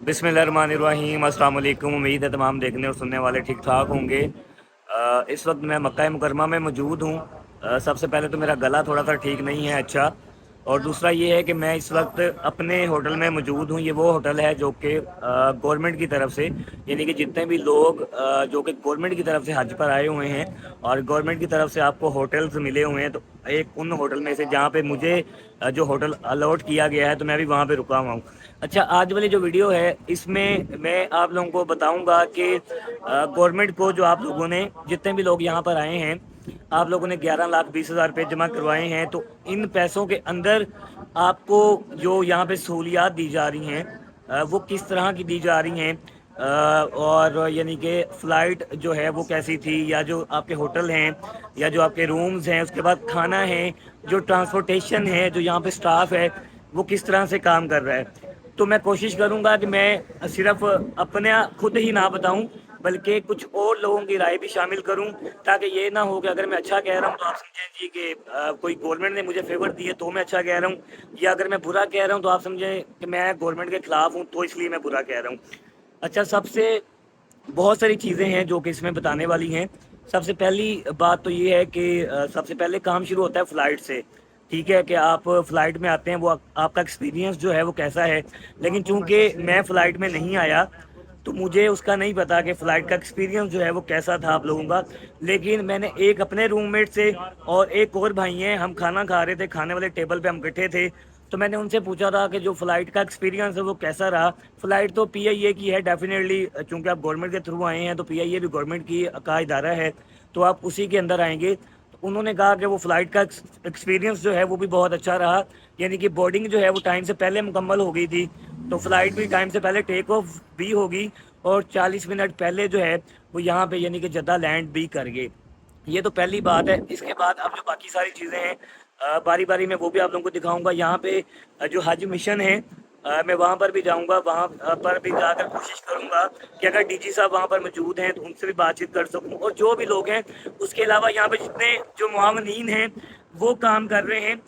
बिस्मिल्लाहिर्रहमानिर्रहीम। अस्सलाम वालेकुम। उम्मीद है तमाम देखने और सुनने वाले ठीक ठाक होंगे। इस वक्त मैं मक्का मुकरमा में मौजूद हूँ। सबसे पहले तो मेरा गला थोड़ा सा ठीक नहीं है अच्छा, और दूसरा ये है कि मैं इस वक्त अपने होटल में मौजूद हूँ। ये वो होटल है जो कि गवर्नमेंट की तरफ से, यानी कि जितने भी लोग जो कि गवर्नमेंट की तरफ से हज पर आए हुए हैं और गवर्नमेंट की तरफ से आपको होटल्स मिले हुए हैं, तो एक उन होटल में से जहाँ पे मुझे जो होटल अलॉट किया गया है तो मैं भी वहाँ पे रुका हुआ हूँ। अच्छा, आज वाली जो वीडियो है इसमें मैं आप लोगों को बताऊंगा कि गवर्नमेंट को, जो आप लोगों ने जितने भी लोग यहाँ पर आए हैं, आप लोगों ने 11,20,000 रुपये जमा करवाए हैं, तो इन पैसों के अंदर आपको जो यहाँ पे सहूलियात दी जा रही हैं वो किस तरह की दी जा रही हैं, और यानी कि फ़्लाइट जो है वो कैसी थी, या जो आपके होटल हैं या जो आपके रूम्स हैं, उसके बाद खाना है, जो ट्रांसपोर्टेशन है, जो यहाँ पे स्टाफ है वो किस तरह से काम कर रहा है। तो मैं कोशिश करूंगा कि मैं सिर्फ अपने खुद ही ना बताऊं, बल्कि कुछ और लोगों की राय भी शामिल करूं, ताकि ये ना हो कि अगर मैं अच्छा कह रहा हूं तो आप समझें जी कि कोई गवर्नमेंट ने मुझे फेवर दिए तो मैं अच्छा कह रहा हूं, या अगर मैं बुरा कह रहा हूं तो आप समझें कि मैं गवर्नमेंट के खिलाफ हूं तो इसलिए मैं बुरा कह रहा हूं। अच्छा, सबसे बहुत सारी चीज़ें हैं जो कि इसमें बताने वाली हैं। सबसे पहली बात तो ये है कि सबसे पहले काम शुरू होता है फ़्लाइट से। ठीक है कि आप फ़्लाइट में आते हैं, वो आपका एक्सपीरियंस जो है वो कैसा है। लेकिन चूंकि मैं फ़्लाइट में नहीं आया तो मुझे उसका नहीं पता कि फ़्लाइट का एक्सपीरियंस जो है वो कैसा था आप लोगों का। लेकिन मैंने एक अपने रूममेट से और एक और भाई हैं, हम खाना खा रहे थे, खाने वाले टेबल पे हम इकट्ठे थे, तो मैंने उनसे पूछा था कि जो फ़्लाइट का एक्सपीरियंस है वो कैसा रहा। फ़्लाइट तो पीआईए की है डेफिनेटली, चूँकि आप गवर्नमेंट के थ्रू आए हैं तो पीआईए भी गवर्नमेंट की का इदारा है, तो आप उसी के अंदर आएंगे। तो उन्होंने कहा कि वो फ़्लाइट का एक्सपीरियंस जो है वो भी बहुत अच्छा रहा, यानी कि बोर्डिंग जो है वो टाइम से पहले मुकम्मल हो गई थी, तो फ़्लाइट भी टाइम से पहले टेक ऑफ भी होगी, और 40 मिनट पहले जो है वो यहाँ पे यानी कि जद्दा लैंड भी कर गए। ये तो पहली बात है। इसके बाद अब जो बाकी सारी चीज़ें हैं बारी बारी में वो भी आप लोगों को दिखाऊंगा। यहाँ पे जो हज मिशन है, मैं वहाँ पर भी जाऊँगा, वहाँ पर भी जाकर कोशिश करूँगा कि अगर डीजी साहब वहाँ पर मौजूद हैं तो उनसे भी बातचीत कर सकूँ, और जो भी लोग हैं उसके अलावा यहाँ पे जितने जो मुआवनीन हैं वो काम कर रहे हैं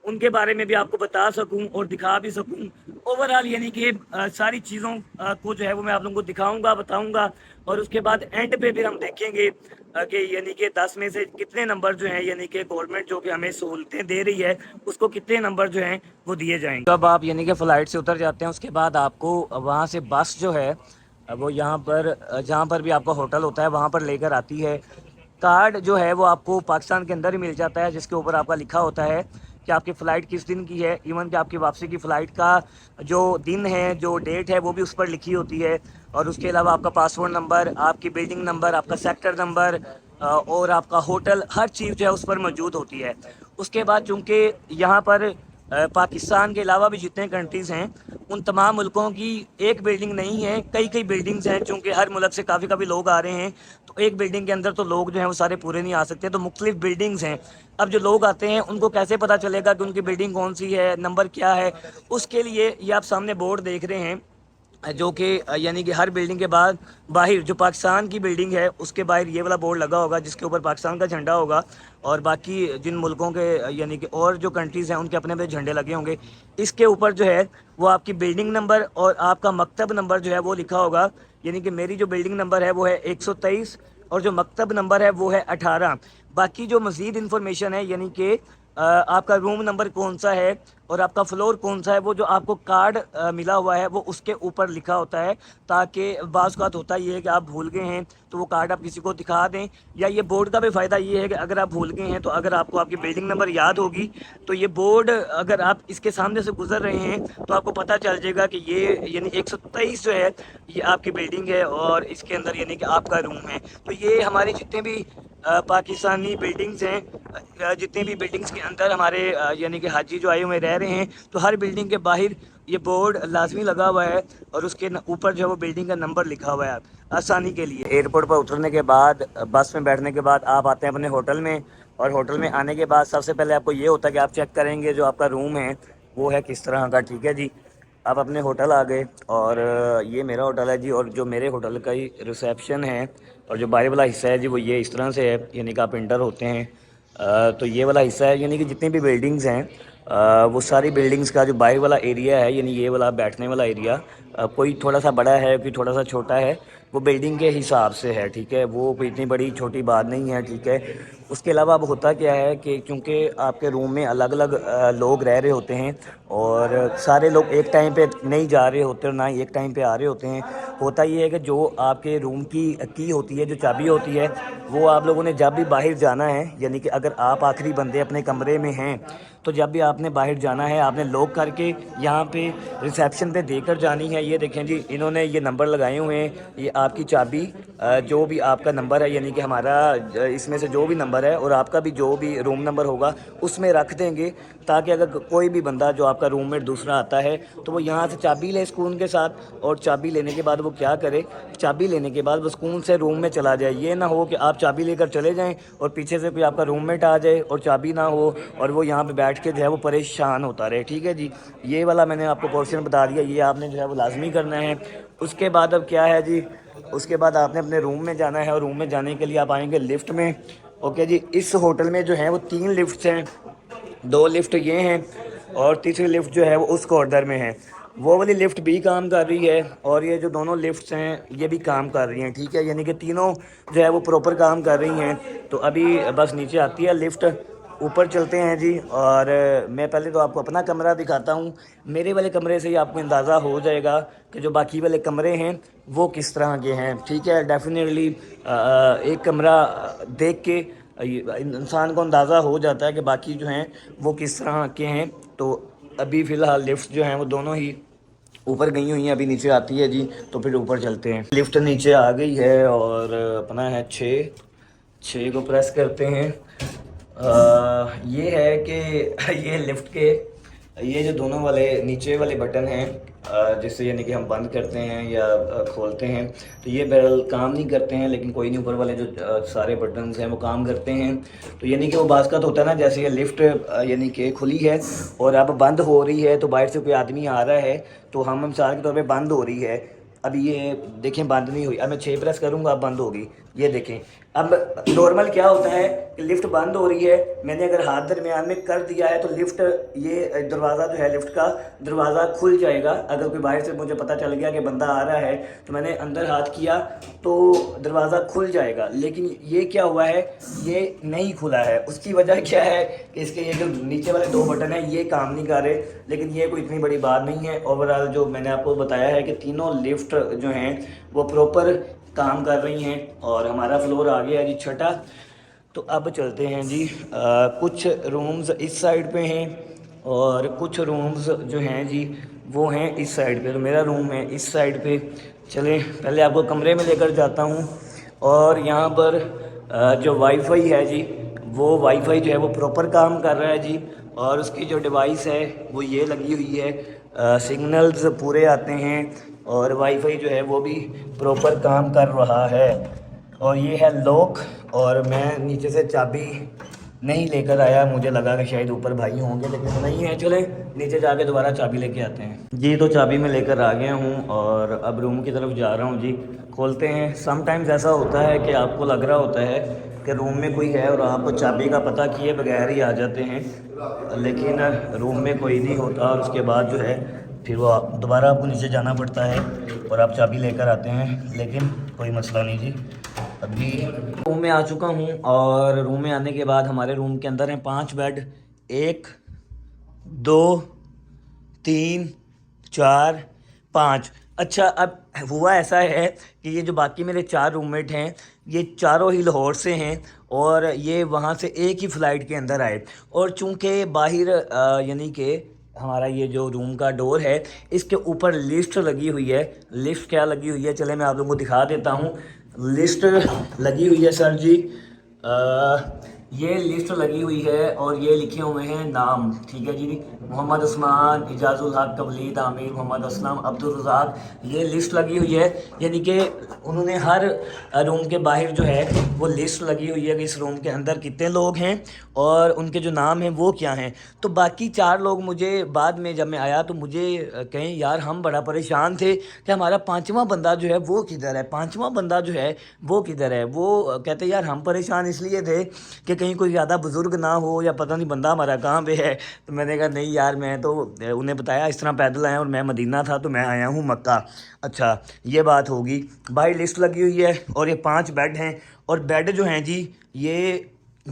उनके बारे में भी आपको बता सकूं और दिखा भी सकूं। ओवरऑल यानी कि सारी चीज़ों को जो है वो मैं आप लोगों को दिखाऊंगा, बताऊंगा, और उसके बाद एंड पे फिर हम देखेंगे कि यानी कि 10 में से कितने नंबर जो हैं, यानी कि गवर्नमेंट जो कि हमें सहूलतें दे रही है उसको कितने नंबर जो हैं वो दिए जाएंगे। जब आप यानी कि फ़्लाइट से उतर जाते हैं उसके बाद आपको वहाँ से बस जो है वो यहाँ पर जहाँ पर भी आपका होटल होता है वहाँ पर लेकर आती है। कार्ड जो है वो आपको पाकिस्तान के अंदर ही मिल जाता है, जिसके ऊपर आपका लिखा होता है कि आपकी फ़्लाइट किस दिन की है। इवन कि आपकी वापसी की फ़्लाइट का जो दिन है, जो डेट है, वो भी उस पर लिखी होती है। और उसके अलावा आपका पासपोर्ट नंबर, आपकी बिल्डिंग नंबर, आपका सेक्टर नंबर और आपका होटल, हर चीज़ जो है उस पर मौजूद होती है। उसके बाद चूँकि यहाँ पर पाकिस्तान के अलावा भी जितने कंट्रीज़ हैं उन तमाम मुल्कों की एक बिल्डिंग नहीं है, कई कई बिल्डिंग्स हैं। चूँकि हर मुल्क से काफ़ी लोग आ रहे हैं, तो एक बिल्डिंग के अंदर तो लोग जो हैं वो सारे पूरे नहीं आ सकते, तो मुख्तलिफ बिल्डिंग्स हैं। अब जो लोग आते हैं उनको कैसे पता चलेगा कि उनकी बिल्डिंग कौन सी है, नंबर क्या है? उसके लिए ये आप सामने बोर्ड देख रहे हैं, जो कि यानी कि हर बिल्डिंग के बाद बाहर जो पाकिस्तान की बिल्डिंग है उसके बाहर ये वाला बोर्ड लगा होगा जिसके ऊपर पाकिस्तान का झंडा होगा, और बाकी जिन मुल्कों के यानी कि और जो कंट्रीज़ हैं उनके अपने अपने झंडे लगे होंगे। इसके ऊपर जो है वो आपकी बिल्डिंग नंबर और आपका मकतब नंबर जो है वो लिखा होगा। यानी कि मेरी जो बिल्डिंग नंबर है वो है 123 और जो मकतब नंबर है वो है 18। बाकी जो मज़ीद इन्फॉर्मेशन है, यानी कि आपका रूम नंबर कौन सा है और आपका फ्लोर कौन सा है, वो जो आपको कार्ड मिला हुआ है वो उसके ऊपर लिखा होता है, ताकि बाज़ औक़ात होता ये है कि आप भूल गए हैं तो वो कार्ड आप किसी को दिखा दें। या ये बोर्ड का भी फ़ायदा ये है कि अगर आप भूल गए हैं तो अगर आपको आपकी बिल्डिंग नंबर याद होगी तो ये बोर्ड अगर आप इसके सामने से गुजर रहे हैं तो आपको पता चल जाएगा कि ये यानी 123 जो है ये आपकी बिल्डिंग है और इसके अंदर यानी कि आपका रूम है। तो ये हमारी जितने भी पाकिस्तानी बिल्डिंग्स हैं, जितनी भी बिल्डिंग्स के अंदर हमारे यानी कि हाजी जो आए हुए रह रहे हैं, तो हर बिल्डिंग के बाहर ये बोर्ड लाजमी लगा हुआ है और उसके ऊपर जो है वो बिल्डिंग का नंबर लिखा हुआ है आसानी के लिए। एयरपोर्ट पर उतरने के बाद, बस में बैठने के बाद आप आते हैं अपने होटल में, और होटल में आने के बाद सबसे पहले आपको ये होता है कि आप चेक करेंगे जो आपका रूम है वो है किस तरह का। ठीक है जी, आप अपने होटल आ गए, और ये मेरा होटल है जी, और जो मेरे होटल का ही रिसेप्शन है और जो बाहर वाला हिस्सा है जी वो ये इस तरह से है, यानी कि आप इंटर होते हैं तो ये वाला हिस्सा है, यानी कि जितनी भी बिल्डिंग्स हैं वो सारी बिल्डिंग्स का जो बाहर वाला एरिया है, यानी ये वाला बैठने वाला एरिया, کوئی تھوڑا سا بڑا ہے کوئی تھوڑا سا چھوٹا ہے، وہ بلڈنگ کے حساب سے ہے، ٹھیک ہے، وہ کوئی اتنی بڑی چھوٹی بات نہیں ہے، ٹھیک ہے۔ اس کے علاوہ اب ہوتا کیا ہے کہ چونکہ آپ کے روم میں الگ الگ لوگ رہ رہے ہوتے ہیں، اور سارے لوگ ایک ٹائم پہ نہیں جا رہے ہوتے اور نہ ہی ایک ٹائم پہ آ رہے ہوتے ہیں۔ ہوتا یہ ہے کہ جو آپ کے روم کی ہوتی ہے، جو چابی ہوتی ہے، وہ آپ لوگوں نے جب بھی باہر جانا ہے، یعنی کہ اگر آپ آخری بندے اپنے کمرے میں ہیں تو جب بھی آپ نے باہر جانا ہے آپ نے لاک کر کے یہاں پہ ریسیپشن پہ دے کر جانی ہے۔ یہ دیکھیں جی، انہوں نے یہ نمبر لگائے ہوئے ہیں، یہ آپ کی چابی جو بھی آپ کا نمبر ہے، یعنی کہ ہمارا اس میں سے جو بھی نمبر ہے اور آپ کا بھی جو بھی روم نمبر ہوگا اس میں رکھ دیں گے، تاکہ اگر کوئی بھی بندہ جو آپ کا روم میٹ دوسرا آتا ہے تو وہ یہاں سے چابی لے سکون کے ساتھ، اور چابی لینے کے بعد وہ کیا کرے، چابی لینے کے بعد وہ سکون سے روم میں چلا جائے۔ یہ نہ ہو کہ آپ چابی لے کر چلے جائیں اور پیچھے سے کوئی آپ کا روم میٹ آ جائے اور چابی نہ ہو اور وہ یہاں پہ بیٹھ کے جو ہے وہ پریشان ہوتا رہے، ٹھیک ہے جی۔ یہ والا میں نے آپ کو پورشن بتا دیا، یہ آپ نے جو ہے وہ لازمی کرنا ہے۔ اس کے بعد اب کیا ہے جی، اس کے بعد آپ نے اپنے روم میں جانا ہے، اور روم میں جانے کے لیے آپ آئیں گے لفٹ میں، اوکے جی۔ اس ہوٹل میں جو ہے وہ 3 لفٹس ہیں، 2 لفٹ یہ ہیں اور تیسری لفٹ جو ہے وہ اس کارنر میں ہے۔ وہ والی لفٹ بھی کام کر رہی ہے اور یہ جو دونوں لفٹس ہیں یہ بھی کام کر رہی ہیں، ٹھیک ہے، یعنی کہ تینوں جو ہے وہ پراپر کام کر رہی ہیں۔ تو ابھی بس نیچے آتی ہے لفٹ، اوپر چلتے ہیں جی۔ اور میں پہلے تو آپ کو اپنا کمرہ دکھاتا ہوں۔ میرے والے کمرے سے ہی آپ کو اندازہ ہو جائے گا کہ جو باقی والے کمرے ہیں وہ کس طرح کے ہیں، ٹھیک ہے۔ ڈیفینیٹلی ایک کمرہ دیکھ کے انسان کو اندازہ ہو جاتا ہے کہ باقی جو ہیں وہ کس طرح کے ہیں۔ تو ابھی فی الحال لفٹ جو ہیں وہ دونوں ہی اوپر گئی ہوئی ہیں، ابھی نیچے آتی ہے جی، تو پھر اوپر چلتے ہیں۔ لفٹ نیچے آ گئی ہے اور اپنا ہے 6 کو پریس کرتے ہیں۔ یہ ہے کہ یہ لفٹ کے یہ جو دونوں والے نیچے والے بٹن ہیں، جس سے یعنی کہ ہم بند کرتے ہیں یا کھولتے ہیں، تو یہ بہرحال کام نہیں کرتے ہیں، لیکن کوئی نہیں، اوپر والے جو سارے بٹنز ہیں وہ کام کرتے ہیں۔ تو یعنی کہ وہ بعض کا تو ہوتا ہے نا، جیسے یہ لفٹ یعنی کہ کھلی ہے اور اب بند ہو رہی ہے، تو باہر سے کوئی آدمی آ رہا ہے تو ہم مثال کے طور پہ بند ہو رہی ہے، اب یہ دیکھیں بند نہیں ہوئی، اب میں 6 پریس کروں گا اب بند ہوگی، یہ دیکھیں۔ اب نارمل کیا ہوتا ہے کہ لفٹ بند ہو رہی ہے، میں نے اگر ہاتھ درمیان میں کر دیا ہے تو لفٹ یہ دروازہ جو ہے لفٹ کا دروازہ کھل جائے گا۔ اگر کوئی باہر سے مجھے پتہ چل گیا کہ بندہ آ رہا ہے تو میں نے اندر ہاتھ کیا تو دروازہ کھل جائے گا، لیکن یہ کیا ہوا ہے، یہ نہیں کھلا ہے۔ اس کی وجہ کیا ہے کہ اس کے یہ جو نیچے والے 2 بٹن ہیں یہ کام نہیں کر رہے، لیکن یہ کوئی اتنی بڑی بات نہیں ہے۔ اوورآل جو میں نے آپ کو بتایا ہے کہ تینوں لفٹ جو ہیں وہ پراپر کام کر رہی ہیں، اور ہمارا فلور آ گیا ہے جی 6۔ تو اب چلتے ہیں جی، کچھ رومز اس سائڈ پہ ہیں اور کچھ رومز جو ہیں جی وہ ہیں اس سائڈ پہ۔ تو میرا روم ہے اس سائڈ پہ، چلیں پہلے آپ کو کمرے میں لے کر جاتا ہوں۔ اور یہاں پر جو وائی فائی ہے جی، وہ وائی فائی جو ہے وہ پراپر کام کر رہا ہے جی، اور اس کی جو ڈیوائس ہے وہ یہ لگی ہوئی ہے، سگنلز پورے آتے ہیں اور وائی فائی جو ہے وہ بھی پراپر کام کر رہا ہے۔ اور یہ ہے لوک، اور میں نیچے سے چابی نہیں لے کر آیا، مجھے لگا کہ شاید اوپر بھائی ہوں گے لیکن نہیں ہے۔ چلیں نیچے جا کے دوبارہ چابی لے کے آتے ہیں جی۔ تو چابی میں لے کر آ گیا ہوں اور اب روم کی طرف جا رہا ہوں جی، کھولتے ہیں۔ سم ٹائمز ایسا ہوتا ہے کہ آپ کو لگ رہا ہوتا ہے کہ روم میں کوئی ہے اور آپ کو چابی کا پتہ کیے بغیر ہی آ جاتے ہیں، لیکن روم میں کوئی نہیں ہوتا، اور اس کے بعد جو ہے پھر وہ دوبارہ آپ کو نیچے جانا پڑتا ہے اور آپ چابی لے کر آتے ہیں، لیکن کوئی مسئلہ نہیں جی۔ ابھی روم میں آ چکا ہوں، اور روم میں آنے کے بعد ہمارے روم کے اندر ہیں 5 بیڈ، 1 2 3 4 5۔ اچھا، اب ہوا ایسا ہے کہ یہ جو باقی میرے 4 روم میٹ ہیں یہ چاروں ہی لاہور سے ہیں، اور یہ وہاں سے ایک ہی فلائٹ کے اندر آئے، اور چونکہ باہر یعنی کہ ہمارا یہ جو روم کا ڈور ہے اس کے اوپر لسٹ لگی ہوئی ہے۔ لسٹ کیا لگی ہوئی ہے، چلیں میں آپ لوگوں کو دکھا دیتا ہوں۔ لسٹ لگی ہوئی ہے سر جی، یہ لسٹ لگی ہوئی ہے اور یہ لکھے ہوئے ہیں نام، ٹھیک ہے جی، محمد عثمان، اعجاز الحق، تولیل، عامر، محمد اسلم، عبدالرزاق، یہ لسٹ لگی ہوئی ہے۔ یعنی کہ انہوں نے ہر روم کے باہر جو ہے وہ لسٹ لگی ہوئی ہے کہ اس روم کے اندر کتنے لوگ ہیں اور ان کے جو نام ہیں وہ کیا ہیں۔ تو باقی 4 لوگ مجھے بعد میں جب میں آیا تو مجھے کہیں یار ہم بڑا پریشان تھے کہ ہمارا 5واں بندہ جو ہے وہ کدھر ہے، 5واں بندہ جو ہے وہ کدھر ہے۔ وہ کہتے یار ہم پریشان اس لیے تھے کہ کہیں کوئی زیادہ بزرگ نہ ہو یا پتہ نہیں بندہ ہمارا کہاں پہ ہے، تو میں نے کہا نہیں یار، میں تو انہیں بتایا اس طرح پیدل آیا اور میں مدینہ تھا تو میں آیا ہوں مکہ۔ اچھا یہ بات ہوگی، باہر لسٹ لگی ہوئی ہے اور یہ 5 بیڈ ہیں، اور بیڈ جو ہیں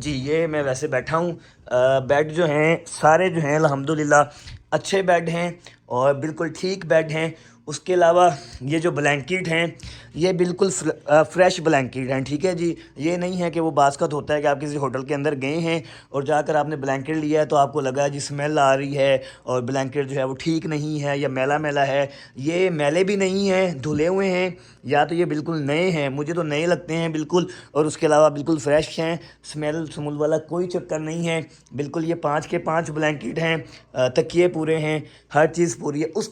یہ میں ویسے بیٹھا ہوں، بیڈ جو ہیں سارے جو ہیں الحمدللہ اچھے بیڈ ہیں اور بالکل ٹھیک بیڈ ہیں۔ اس کے علاوہ یہ جو بلینکٹ ہیں یہ بالکل فریش بلینکٹ ہیں، ٹھیک ہے جی۔ یہ نہیں ہے کہ وہ باسکت ہوتا ہے کہ آپ کسی ہوٹل کے اندر گئے ہیں اور جا کر آپ نے بلینکٹ لیا ہے تو آپ کو لگا جی اسمیل آ رہی ہے اور بلینکٹ جو ہے وہ ٹھیک نہیں ہے یا میلا میلا ہے۔ یہ میلے بھی نہیں ہیں، دھلے ہوئے ہیں، یا تو یہ بالکل نئے ہیں، مجھے تو نئے لگتے ہیں بالکل، اور اس کے علاوہ بالکل فریش ہیں، اسمیل سمول والا کوئی چکر نہیں ہے۔ بالکل یہ 5 کے 5 بلینکٹ ہیں، تکیے پورے ہیں، ہر چیز پوری ہے۔ اس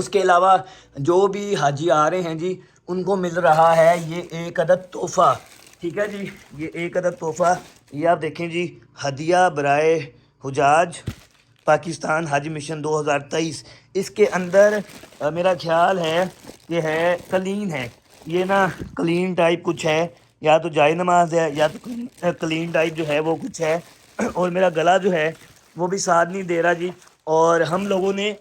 کے علاوہ جو بھی حاجی آ رہے ہیں جی ان کو مل رہا ہے یہ 1 عدد تحفہ، ٹھیک ہے جی۔ یہ 1 عدد تحفہ یہ آپ دیکھیں جی، ہدیہ برائے حجاج پاکستان حج مشن 2023۔ اس کے اندر میرا خیال ہے یہ ہے قلین ہے، یہ نا قلین ٹائپ کچھ ہے، یا تو جائے نماز ہے یا تو قلین ٹائپ جو ہے وہ کچھ ہے، اور میرا گلا جو ہے وہ بھی ساتھ نہیں دے رہا جی۔ اور ہم لوگوں نے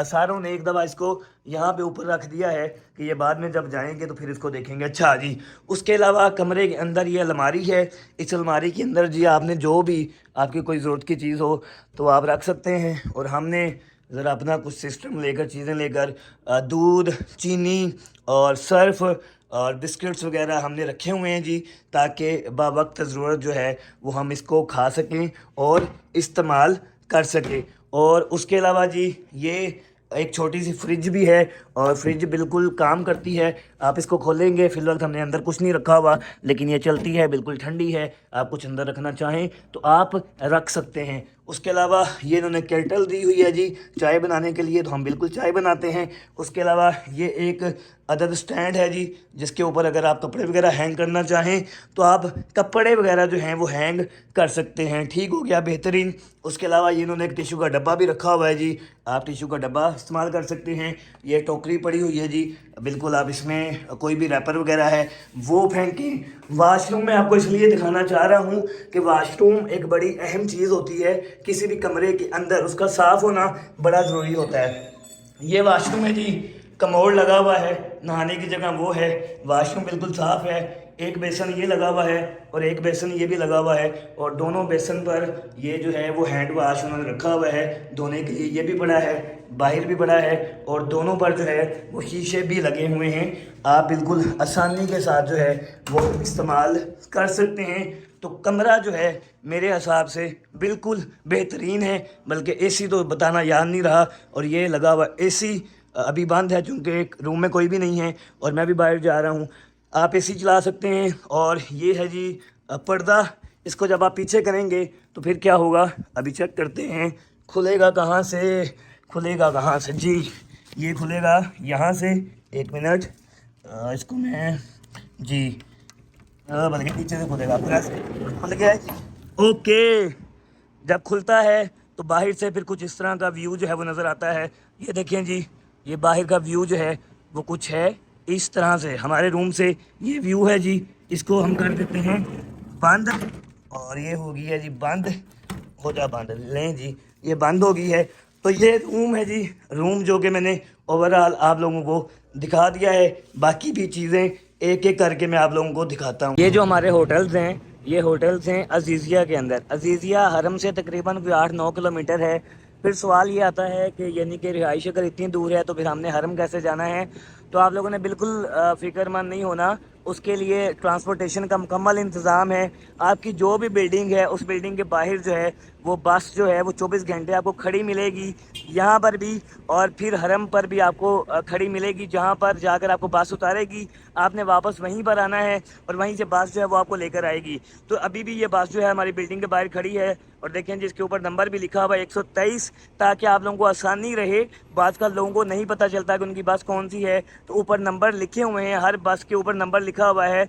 ساروں نے ایک دفعہ اس کو یہاں پہ اوپر رکھ دیا ہے کہ یہ بعد میں جب جائیں گے تو پھر اس کو دیکھیں گے۔ اچھا جی، اس کے علاوہ کمرے کے اندر یہ الماری ہے، اس الماری کے اندر جی آپ نے جو بھی آپ کی کوئی ضرورت کی چیز ہو تو آپ رکھ سکتے ہیں، اور ہم نے ذرا اپنا کچھ سسٹم لے کر چیزیں لے کر دودھ، چینی اور سرف اور بسکٹس وغیرہ ہم نے رکھے ہوئے ہیں جی، تاکہ وقت ضرورت جو ہے وہ ہم اس کو کھا سکیں اور استعمال کر سکیں۔ اور اس کے علاوہ جی یہ ایک چھوٹی سی فریج بھی ہے، اور فریج بالکل کام کرتی ہے، آپ اس کو کھولیں گے، فی الوقت ہم نے اندر کچھ نہیں رکھا ہوا لیکن یہ چلتی ہے، بالکل ٹھنڈی ہے، آپ کچھ اندر رکھنا چاہیں تو آپ رکھ سکتے ہیں۔ اس کے علاوہ یہ انہوں نے کیٹل دی ہوئی ہے جی چائے بنانے کے لیے، تو ہم بالکل چائے بناتے ہیں۔ اس کے علاوہ یہ 1 عدد سٹینڈ ہے جی، جس کے اوپر اگر آپ کپڑے وغیرہ ہینگ کرنا چاہیں تو آپ کپڑے وغیرہ جو ہیں وہ ہینگ کر سکتے ہیں، ٹھیک ہو گیا، بہترین۔ اس کے علاوہ یہ انہوں نے ایک ٹیشو کا ڈبہ بھی رکھا ہوا ہے جی، آپ ٹیشو کا ڈبہ استعمال کر سکتے ہیں۔ یہ ٹوکری پڑی ہوئی ہے جی، بالکل آپ اس میں کوئی بھی ریپر وغیرہ ہے وہ پھینکیں۔ واش روم میں آپ کو اس لیے دکھانا چاہ رہا ہوں کہ واش روم ایک بڑی اہم چیز ہوتی ہے کسی بھی کمرے کے اندر، اس کا صاف ہونا بڑا ضروری ہوتا ہے۔ یہ واش روم ہے جی، کموڈ لگا ہوا ہے، نہانے کی جگہ وہ ہے، واش روم بالکل صاف ہے، ایک بیسن یہ لگا ہوا ہے اور ایک بیسن یہ بھی لگا ہوا ہے، اور دونوں بیسن پر یہ جو ہے وہ ہینڈ واش انہوں نے رکھا ہوا ہے دھونے کے لیے، یہ بھی بڑا ہے، باہر بھی بڑا ہے، اور دونوں پر جو ہے وہ شیشے بھی لگے ہوئے ہیں، آپ بالکل آسانی کے ساتھ جو ہے وہ استعمال کر سکتے ہیں۔ تو کمرہ جو ہے میرے حساب سے بالکل بہترین ہے، بلکہ اے سی تو بتانا یاد نہیں رہا، اور یہ لگا ہوا اے سی ابھی بند ہے چونکہ ایک روم میں کوئی بھی نہیں ہے اور میں بھی باہر جا رہا ہوں، آپ اے سی چلا سکتے ہیں۔ اور یہ ہے جی پردہ، اس کو جب آپ پیچھے کریں گے تو پھر کیا ہوگا، ابھی چیک کرتے ہیں کھلے گا کہاں سے جی، یہ کھلے گا یہاں سے، 1 منٹ، اس کو میں جی بلکہ پیچھے سے کھلے گا، کھل گیا ہے جی، اوکے۔ جب کھلتا ہے تو باہر سے پھر کچھ اس طرح کا ویو جو ہے وہ نظر آتا ہے، یہ دیکھیں جی، یہ باہر کا ویو جو ہے وہ کچھ ہے اس طرح سے، ہمارے روم سے یہ ویو ہے جی۔ اس کو ہم کر دیتے ہیں بند، اور یہ ہو گئی ہے جی بند، ہو جا بند، لیں جی یہ بند ہو گئی ہے۔ تو یہ روم ہے جی، روم جو کہ میں نے اوورآل آپ لوگوں کو دکھا دیا ہے، باقی بھی چیزیں ایک ایک کر کے میں آپ لوگوں کو دکھاتا ہوں۔ یہ جو ہمارے ہوٹلز ہیں، یہ ہوٹلز ہیں عزیزیہ کے اندر، عزیزیہ حرم سے تقریباً 8-9 کلومیٹر ہے۔ پھر سوال یہ آتا ہے کہ یعنی کہ رہائش اگر اتنی دور ہے تو پھر ہم نے حرم کیسے جانا ہے؟ تو آپ لوگوں نے بالکل فکر مند نہیں ہونا، اس کے لیے ٹرانسپورٹیشن کا مکمل انتظام ہے۔ آپ کی جو بھی بلڈنگ ہے اس بلڈنگ کے باہر جو ہے وہ بس جو ہے وہ 24 گھنٹے آپ کو کھڑی ملے گی، یہاں پر بھی اور پھر حرم پر بھی آپ کو کھڑی ملے گی، جہاں پر جا کر آپ کو بس اتارے گی، آپ نے واپس وہیں پر آنا ہے اور وہیں سے بس جو ہے وہ آپ کو لے کر آئے گی۔ تو ابھی بھی یہ بس جو ہے ہماری بلڈنگ کے باہر کھڑی ہے، اور دیکھیں جس کے اوپر نمبر بھی لکھا ہوا ہے 123، تاکہ آپ لوگوں کو آسانی رہے۔ بعض کا لوگوں کو نہیں پتہ چلتا کہ ان کی بس کون سی ہے، تو اوپر نمبر لکھے ہوئے ہیں، ہر بس کے اوپر نمبر लिखा हुआ है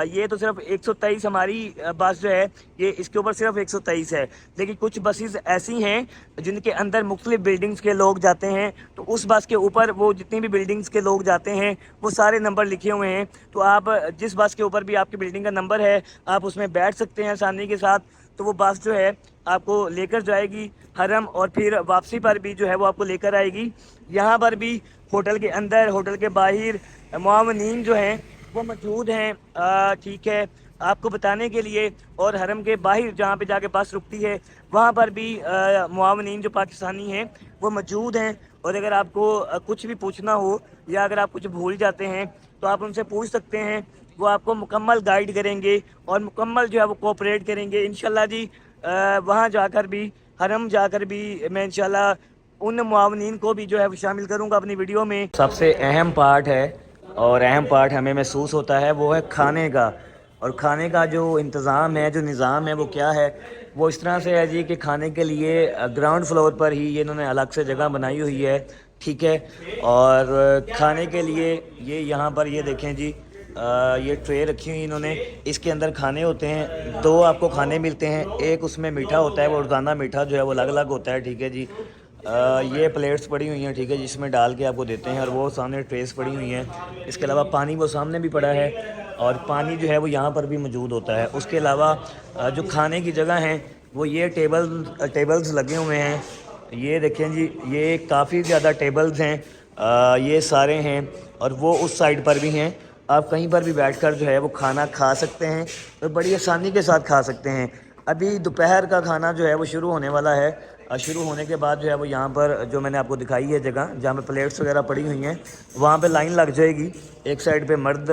ये तो सिर्फ 123 हमारी बस जो है ये इसके ऊपर सिर्फ 123 है, लेकिन कुछ बसेस ऐसी हैं जिनके अंदर मुख्तलिफ बिल्डिंग्स के लोग जाते हैं, तो उस बस के ऊपर वो जितनी भी बिल्डिंग्स के लोग जाते हैं वो सारे नंबर लिखे हुए हैं। तो आप जिस बस के ऊपर भी आपकी बिल्डिंग का नंबर है आप उसमें बैठ सकते हैं आसानी के साथ। तो वो बस जो है आपको लेकर जाएगी हरम और फिर वापसी पर भी जो है वो आपको लेकर आएगी। यहाँ पर भी होटल के अंदर होटल के बाहर मुआवनीन जो हैं वो मौजूद हैं, ठीक है, आपको बताने के लिए। और हरम के बाहर जहाँ पे जाके बस रुकती है वहाँ पर भी मुआवनीन जो पाकिस्तानी हैं वो मौजूद हैं। और अगर आपको कुछ भी पूछना हो या अगर आप कुछ भूल जाते हैं तो आप उनसे पूछ सकते हैं, वो आपको मुकम्मल गाइड करेंगे और मुकम्मल जो है वो कोऑपरेट करेंगे इंशाल्लाह जी। वहाँ जाकर भी हरम जाकर भी मैं इंशाल्लाह उन मुआवनीन को भी जो है शामिल करूँगा अपनी वीडियो में। सबसे अहम पार्ट है और अहम पार्ट हमें महसूस होता है वो है खाने का। और खाने का जो इंतज़ाम है, जो निज़ाम है वो क्या है, वो इस तरह से है जी कि खाने के लिए ग्राउंड फ्लोर पर ही ये इन्होंने अलग से जगह बनाई हुई है, ठीक है। और खाने के लिए ये यहाँ पर ये देखें जी, ये ट्रे रखी हुई इन्होंने, इसके अंदर खाने होते हैं। दो आपको खाने मिलते हैं, एक उसमें मीठा होता है, वो रोज़ाना मीठा जो है वो अलग अलग होता है, ठीक है जी। ये प्लेट्स पड़ी हुई हैं, ठीक है, जिसमें डाल के आपको देते हैं। और वो सामने ट्रेस पड़ी हुई हैं। इसके अलावा पानी वो सामने भी पड़ा है और पानी जो है वो यहाँ पर भी मौजूद होता है। उसके अलावा जो खाने की जगह हैं वो ये टेबल्स लगे हुए हैं। ये देखें जी, ये काफ़ी ज़्यादा टेबल्स हैं, ये सारे हैं। और वो उस साइड पर भी हैं, आप कहीं पर भी बैठकर जो है वो खाना खा सकते हैं और बड़ी आसानी के साथ खा सकते हैं। अभी दोपहर का खाना जो है वो शुरू होने वाला है। शुरू होने के बाद जो है वो यहाँ पर जो मैंने आपको दिखाई है जगह जहाँ पे प्लेट्स वगैरह पड़ी हुई हैं, वहाँ पे लाइन लग जाएगी। एक साइड पे मर्द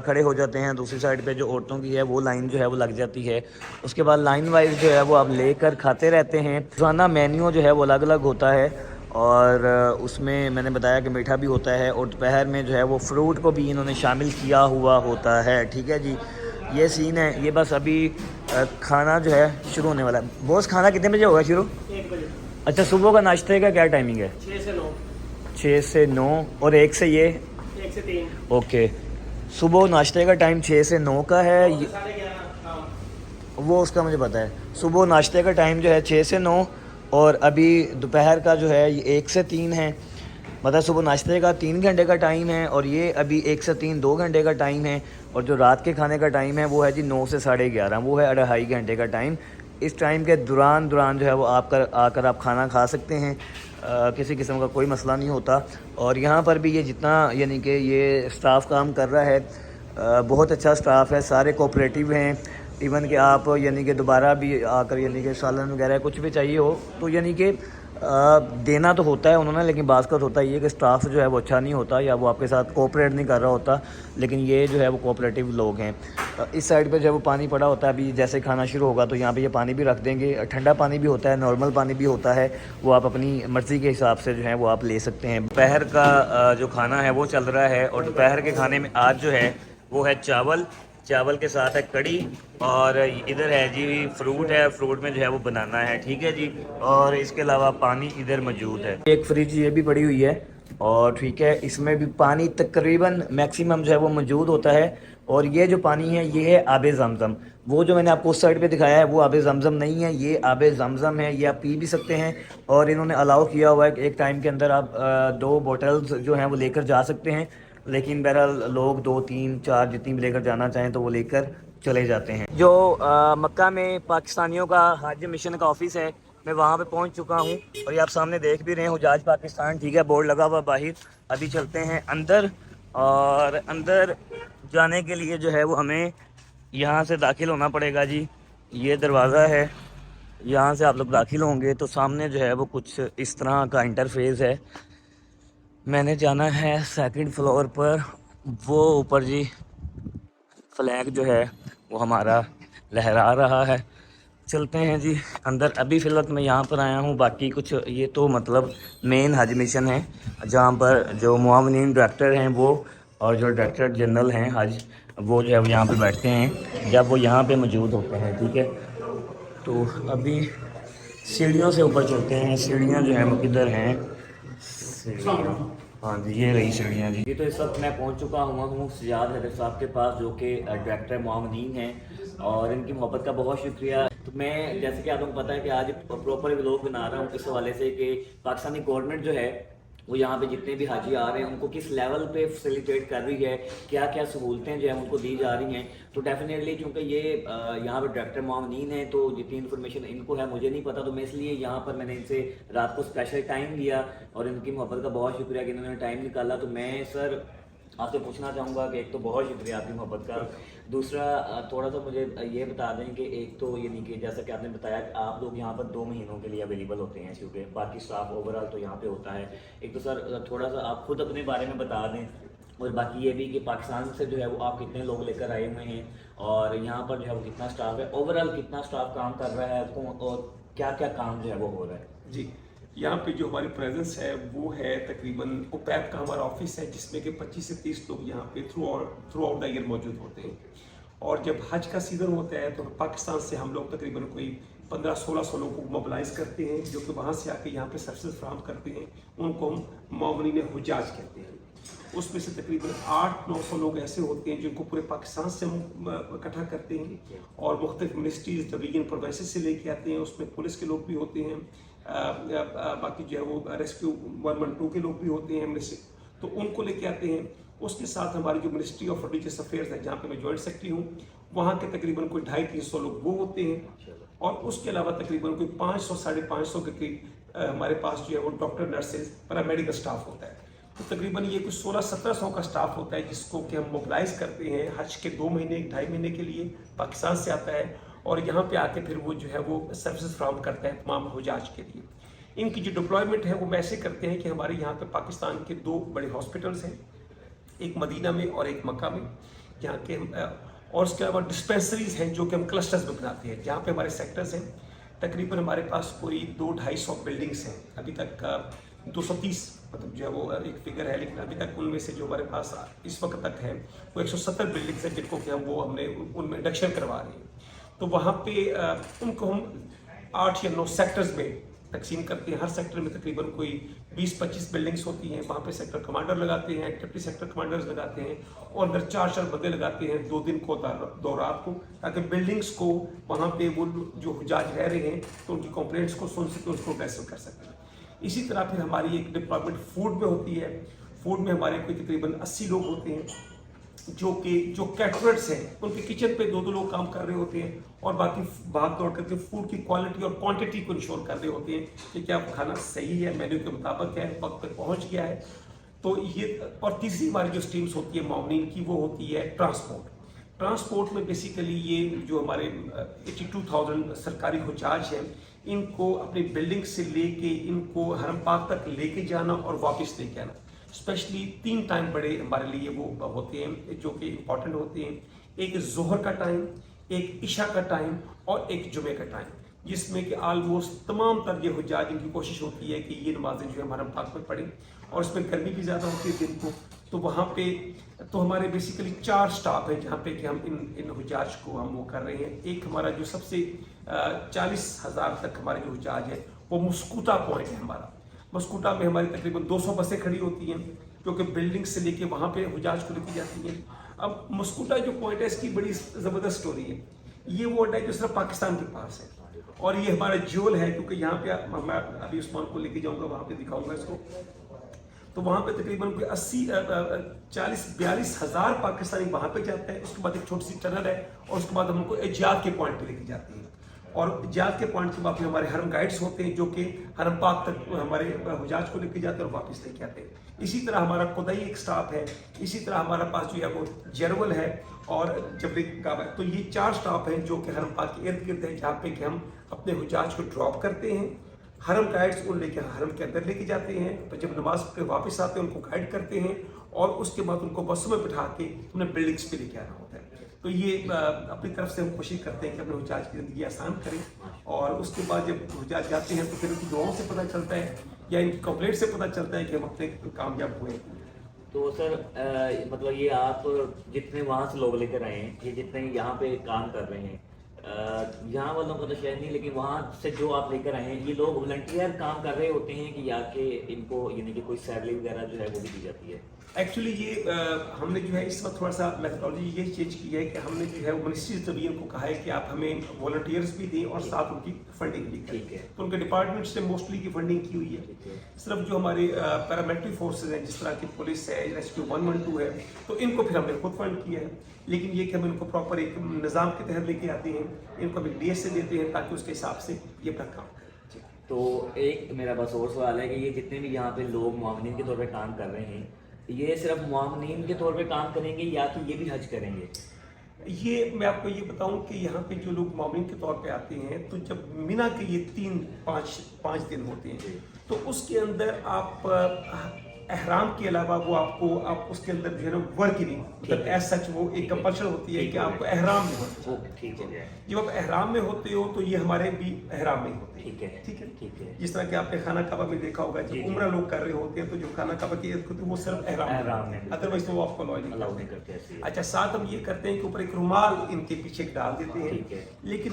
खड़े हो जाते हैं, दूसरी साइड पे जो औरतों की है वो लाइन जो है वो लग जाती है। उसके बाद लाइन वाइज जो है वो आप लेकर खाते रहते हैं। रोज़ाना मेन्यू जो है वो अलग अलग होता है और उसमें मैंने बताया कि मीठा भी होता है और दोपहर में जो है वो फ्रूट को भी इन्होंने शामिल किया हुआ होता है, ठीक है जी। ये सीन है। ये बस अभी खाना जो है शुरू होने वाला है। बॉस खाना कितने बजे होगा शुरू? 1 बजे। अच्छा, सुबह का नाश्ते का क्या टाइमिंग है? 6 से 9। 6 से 9 और 1 से ये 1 से 3। ओके। सुबह नाश्ते का टाइम 6 से 9 का है। 11:30। वो उसका मुझे पता है। सुबह नाश्ते का टाइम जो है 6 से 9 और अभी दोपहर का जो है ये 1 से 3 है। मतलब सुबह नाश्ते का 3 घंटे का टाइम है और ये अभी 1 से 3 2 घंटे का टाइम है। और जो रात के खाने का टाइम है वो है जी 9 से 11:30, वो है 2.5 घंटे का टाइम। इस टाइम के दौरान जो है वो आकर आप खाना खा सकते हैं, किसी किस्म का कोई मसला नहीं होता। और यहाँ पर भी ये जितना यानी कि ये स्टाफ काम कर रहा है, बहुत अच्छा स्टाफ है, सारे कोऑपरेटिव हैं। इवन कि आप यानी कि दोबारा भी आकर यानी कि सालन वगैरह कुछ भी चाहिए हो तो यानी कि देना तो होता है उन्होंने, लेकिन बात का होता है ये कि स्टाफ जो है वो अच्छा नहीं होता या वो आपके साथ कोऑपरेट नहीं कर रहा होता। लेकिन ये जो है वो कोऑपरेटिव लोग हैं। इस साइड पे जो है वो पानी पड़ा होता है। अभी जैसे खाना शुरू होगा तो यहाँ पे ये पानी भी रख देंगे। ठंडा पानी भी होता है, नॉर्मल पानी भी होता है, वो आप अपनी मर्ज़ी के हिसाब से जो है वो आप ले सकते हैं। दोपहर का जो खाना है वो चल रहा है और दोपहर के खाने में आज जो है वो है चावल के साथ है कड़ी और इधर है जी फ्रूट है, फ्रूट में जो है वो बनाना है, ठीक है जी। और इसके अलावा पानी इधर मौजूद है। एक फ्रिज ये भी पड़ी हुई है और ठीक है, इसमें भी पानी तकरीबन मैक्सिमम जो है वो मौजूद होता है। और ये जो पानी है ये है आबे ज़मज़म। वो जो मैंने आपको उस साइड पे दिखाया है वो आबे ज़मज़म नहीं है, ये आबे ज़मज़म है। ये आप पी भी सकते हैं और इन्होंने अलाउ किया हुआ है कि एक टाइम के अंदर आप 2 बॉटल्स जो हैं वो लेकर जा सकते हैं। लेकिन बहरहाल लोग 2 3 4 जितनी भी लेकर जाना चाहें तो वो लेकर चले जाते हैं। जो मक्का में पाकिस्तानियों का हज मिशन का ऑफिस है, मैं वहाँ पे पहुँच चुका हूँ और ये आप सामने देख भी रहे हैं हुजाज पाकिस्तान, ठीक है, बोर्ड लगा हुआ बाहर। अभी चलते हैं अंदर और अंदर जाने के लिए जो है वो हमें यहाँ से दाखिल होना पड़ेगा जी। ये दरवाज़ा है, यहाँ से आप लोग दाखिल होंगे तो सामने जो है वो कुछ इस तरह का इंटरफेस है। मैंने जाना है 2nd फ्लोर पर, वो ऊपर जी फ्लैग जो है वो हमारा लहरा रहा है। चलते हैं जी अंदर। अभी फ़िलहाल मैं यहाँ पर आया हूँ, बाकी कुछ ये तो मतलब मेन हज मिशन है जहाँ पर जो मुआवनीन डायरेक्टर हैं वो और जो डायरेक्टर जनरल हैं हज वो जो है वो यहाँ पे बैठते हैं जब वो यहाँ पे मौजूद होते हैं, ठीक है। तो अभी सीढ़ियों से ऊपर चलते हैं। सीढ़ियाँ जो हैं वो किधर हैं? सीढ़ियाँ ہاں جی یہ رہی سیڑھیاں جی. جی تو اس وقت میں پہنچ چکا ہوں سجاد حیدر صاحب کے پاس جو کہ ڈائریکٹر معاونین ہیں اور ان کی محبت کا بہت شکریہ. تو میں جیسے کہ آپ کو پتہ ہے کہ آج پراپر ولاگ بنا رہا ہوں اس حوالے سے کہ پاکستانی گورنمنٹ جو ہے وہ یہاں پہ جتنے بھی حاجی آ رہے ہیں ان کو کس لیول پہ فیسیلیٹیٹ کر رہی ہے, کیا کیا سہولتیں جو ہیں ان کو دی جا رہی ہیں. تو ڈیفینیٹلی چونکہ یہ یہاں پہ ڈائریکٹر معاونین ہیں تو جتنی انفارمیشن ان کو ہے مجھے نہیں پتا, تو میں اس لیے یہاں پر میں نے ان سے رات کو اسپیشل ٹائم لیا اور ان کی محبت کا بہت شکریہ کہ انہوں نے ٹائم نکالا. تو میں سر آپ سے پوچھنا چاہوں گا کہ ایک تو بہت شکریہ آپ کی محبت کا, دوسرا تھوڑا سا مجھے یہ بتا دیں کہ ایک تو یعنی کہ جیسا کہ آپ نے بتایا کہ آپ لوگ یہاں پر 2 مہینوں کے لیے اویلیبل ہوتے ہیں کیونکہ باقی اسٹاف اوور آل تو یہاں پہ ہوتا ہے. ایک تو سر تھوڑا سا آپ خود اپنے بارے میں بتا دیں اور باقی یہ بھی کہ پاکستان سے جو ہے وہ آپ کتنے لوگ لے کر آئے ہوئے ہیں اور یہاں پر جو ہے وہ کتنا اسٹاف ہے, اوور آل کتنا اسٹاف کام کر رہا ہے اور کیا کیا کام جو ہے وہ ہو رہا ہے. جی یہاں پہ جو ہماری پریزنس ہے وہ ہے تقریباً اوپیپ کا ہمارا آفس ہے جس میں کہ 25 سے 30 لوگ یہاں پہ تھرو آؤٹ دا ایئر موجود ہوتے ہیں. اور جب حج کا سیزن ہوتا ہے تو پاکستان سے ہم لوگ تقریباً کوئی 1500-1600 لوگوں کو موبلائز کرتے ہیں جو کہ وہاں سے آ کے یہاں پہ سروسز فراہم کرتے ہیں. ان کو ہم معاونین حجاج کہتے ہیں. اس میں سے تقریباً 800-900 لوگ ایسے ہوتے ہیں جن کو پورے پاکستان سے ہم اکٹھا کرتے ہیں اور مختلف منسٹریز ڈویژن پروونسز سے لے کے آتے ہیں. اس میں پولیس کے لوگ بھی ہوتے ہیں, باقی جو ہے وہ ریسکیو 112 کے لوگ بھی ہوتے ہیں تو ان کو لے کے آتے ہیں. اس کے ساتھ ہماری جو منسٹری آف ریلیجیس افیئرز ہے جہاں پہ میں جوائنٹ سیکرٹری ہوں وہاں کے تقریباً کوئی 250-300 لوگ وہ ہوتے ہیں. اور اس کے علاوہ تقریباً کوئی 500-550 کے قریب ہمارے پاس جو ہے وہ ڈاکٹر نرسز پیرامیڈیکل اسٹاف ہوتا ہے. تو تقریباً یہ کچھ 1600-1700 کا اسٹاف ہوتا ہے جس کو کہ ہم موبلائز کرتے ہیں حج کے 2 مہینے 2.5 مہینے کے لیے. پاکستان سے آتا ہے اور یہاں پہ آ کے پھر وہ جو ہے وہ سروسز فراہم کرتا ہے تمام حجاج کے لیے. ان کی جو ڈپلائمنٹ ہے وہ ایسے کرتے ہیں کہ ہمارے یہاں پہ پاکستان کے 2 بڑے ہاسپٹلس ہیں, ایک مدینہ میں اور ایک مکہ میں, جہاں کے اور اس کے علاوہ ڈسپینسریز ہیں جو کہ ہم کلسٹرز میں بناتے ہیں جہاں پہ ہمارے سیکٹرز ہیں. تقریباً ہمارے پاس کوئی 200-250 بلڈنگس ہیں. ابھی تک 230 مطلب جو ہے وہ ایک فگر ہے, لیکن ابھی تک ان میں سے جو ہمارے پاس اس وقت تک ہے وہ 170 بلڈنگس ہیں جن کو کہ ہم نے ان میں انڈکشن کروا رہے ہیں. تو وہاں پہ ان کو ہم 8 یا 9 سیکٹرز میں تقسیم کرتے ہیں. ہر سیکٹر میں تقریباً کوئی 20-25 بلڈنگس ہوتی ہیں. وہاں پہ سیکٹر کمانڈر لگاتے ہیں, ڈپٹی سیکٹر کمانڈرز لگاتے ہیں اور اندر 4 بندے لگاتے ہیں 2 دن کو 2 رات کو, تاکہ بلڈنگس کو وہاں پہ وہ جو حجاج رہ رہے ہیں تو ان کی کمپلینٹس کو سن سکیں, اس کو ریسل کر سکیں. اسی طرح پھر ہماری ایک ڈپارٹمنٹ فوڈ میں ہوتی ہے. فوڈ میں ہمارے کوئی تقریباً 80 لوگ ہوتے ہیں جو کیٹررز ہیں. ان کے کچن پہ 2 لوگ کام کر رہے ہوتے ہیں اور باقی بھاگ دوڑ کر کے فوڈ کی کوالٹی اور کوانٹٹی کو انشور کر رہے ہوتے ہیں کہ کیا کھانا صحیح ہے, مینیو کے مطابق ہے, وقت پہ پہنچ گیا ہے. تو یہ اور تیسری ہماری جو اسٹریمس ہوتی ہے معاونین کی وہ ہوتی ہے ٹرانسپورٹ میں بیسیکلی یہ جو ہمارے 82,000 سرکاری حجاج ہیں ان کو اپنی بلڈنگ سے لے کے ان کو حرم پاک تک لے کے جانا اور واپس لے کے آنا. اسپیشلی 3 ٹائم بڑے ہمارے لیے وہ ہوتے ہیں جو کہ امپورٹنٹ ہوتے ہیں. ایک ظہر کا ٹائم, ایک عشاء کا ٹائم اور ایک جمعہ کا ٹائم, جس میں کہ آلموسٹ تمام تر یہ حجاج ان کی کوشش ہوتی ہے کہ یہ نمازیں جو ہے حرم پاک میں پڑھیں. اور اس میں گرمی بھی زیادہ ہوتی ہے دن کو, تو وہاں پہ تو ہمارے بیسیکلی 4 اسٹاف ہیں جہاں پہ کہ ہم ان حجاج کو ہم وہ کر رہے ہیں. ایک ہمارا جو سب سے 40,000 تک ہمارے جو حجاج ہیں وہ مسکوٹا پوائنٹ ہے ہمارا. مسکوٹا میں ہماری تقریباً 200 بسیں کھڑی ہوتی ہیں جو کہ بلڈنگ سے لے کے وہاں پہ حجاج کو لے کے جاتی ہیں. اب مسکوٹا جو پوائنٹ ہے اس کی بڑی زبردست سٹوری ہے. یہ وہ اڈا ہے جو صرف پاکستان کے پاس ہے اور یہ ہمارا جول ہے کیونکہ یہاں پہ میں ابھی عثمان کو لے کے جاؤں گا, وہاں پہ دکھاؤں گا اس کو. تو وہاں پہ تقریباً کوئی 40-42 ہزار پاکستانی وہاں پہ جاتا ہے. اس کے بعد ایک چھوٹی سی ٹنل ہے اور اس کے بعد ہم کو اجاد کے پوائنٹ پہ لے کے جاتے ہیں. اور اجاد کے پوائنٹ کے بعد پھر ہمارے حرم گائیڈس ہوتے ہیں جو کہ حرم پاک تک ہمارے حجاج کو لے کے جاتے ہیں اور واپس لے کے آتے ہیں. اسی طرح ہمارا قدائی ایک سٹاف ہے. اسی طرح ہمارا پاس جو ہے وہ جرول ہے اور جبریک کعبہ ہے. تو یہ 4 سٹاف ہیں جو کہ حرم پاک کے ارد گرد ہیں جہاں پہ کہ ہم اپنے حجاج کو ڈراپ کرتے ہیں. حرم گائیڈس کو لے کے حرم کے اندر لے کے جاتے ہیں. تو جب نماز پہ واپس آتے ہیں ان کو گائیڈ کرتے ہیں اور اس کے بعد ان کو بسوں میں بٹھا کے ہمیں بلڈنگس پہ لے کے آنا ہوتا ہے. تو یہ اپنی طرف سے ہم کوشش کرتے ہیں کہ اپنے حجاج کی زندگی آسان کریں. اور اس کے بعد جب حجاج جاتے ہیں تو پھر ان کی دعاؤں سے پتہ چلتا ہے یا ان کی کمپلیٹ سے پتہ چلتا ہے کہ ہم اپنے کامیاب ہوئے. تو سر مطلب یہ آپ جتنے وہاں سے لوگ لے کر آئے ہیں, یہ جتنے یہاں پہ کام کر رہے ہیں, यहाँ वालों का तो शायद नहीं, लेकिन वहाँ से जो आप लेकर आए हैं ये लोग वॉलंटियर काम कर रहे होते हैं कि या कि इनको यानी कि कोई सैलरी वगैरह जो है वो भी दी जाती है? एक्चुअली ये हमने जो है इस वक्त थोड़ा सा मेथोडोलॉजी ये चेंज की है कि हमने जो है मिनिस्ट्री तबीयन को कहा है कि आप हमें वॉलंटियर्स भी दें और साथ उनकी फंडिंग भी करें। ठीक है। तो उनके डिपार्टमेंट से मोस्टली की फंडिंग की हुई है। ठीक है। सिर्फ जो हमारे पैरामिलिट्री फोर्सेज हैं, जिस तरह की पुलिस है, रेस्क्यू 112 है, तो इनको फिर हमने खुद फंड किया है। लेकिन ये कि हम इनको प्रॉपर एक निज़ाम के तहत लेके आते हैं, इनको हम एक डीएस से देते हैं ताकि उसके हिसाब से ये अपना काम करें। तो एक मेरा बस और सवाल है कि ये जितने भी यहाँ पे लोग मुआवनीन के तौर पे काम कर रहे हैं, ये सिर्फ मुआवनीन के तौर पे काम करेंगे या कि ये भी हज करेंगे? ये मैं आपको ये बताऊं कि यहाँ पे जो लोग मामून के तौर पे आते हैं, तो जब मिना के ये 3-5 दिन होते हैं, तो उसके अंदर आप एहराम के अलावा वो आप उसके अंदर जो है ना वर्क ही नहीं, मतलब एज सच वो एक कंपल्शन होती है कि आपको एहराम में होते हैं। ठीक है। जब आप एहराम में होते हो तो ये हमारे भी एहराम में होते हैं। ठीक है। ठीक है। ठीक है। जिस तरह कि आपने खाना काबा में देखा होगा, जी, जब जी। उम्रा लोग कर रहे होते हैं तो जो खाना काबा की होती है वो सिर्फ एहराम में, अदरवाइज तो वो आपको अलाउ नहीं करते ऐसे ही। अच्छा, साथ हम ये करते हैं कि ऊपर एक रुमाल इनके पीछे डाल देते हैं। ठीक है। लेकिन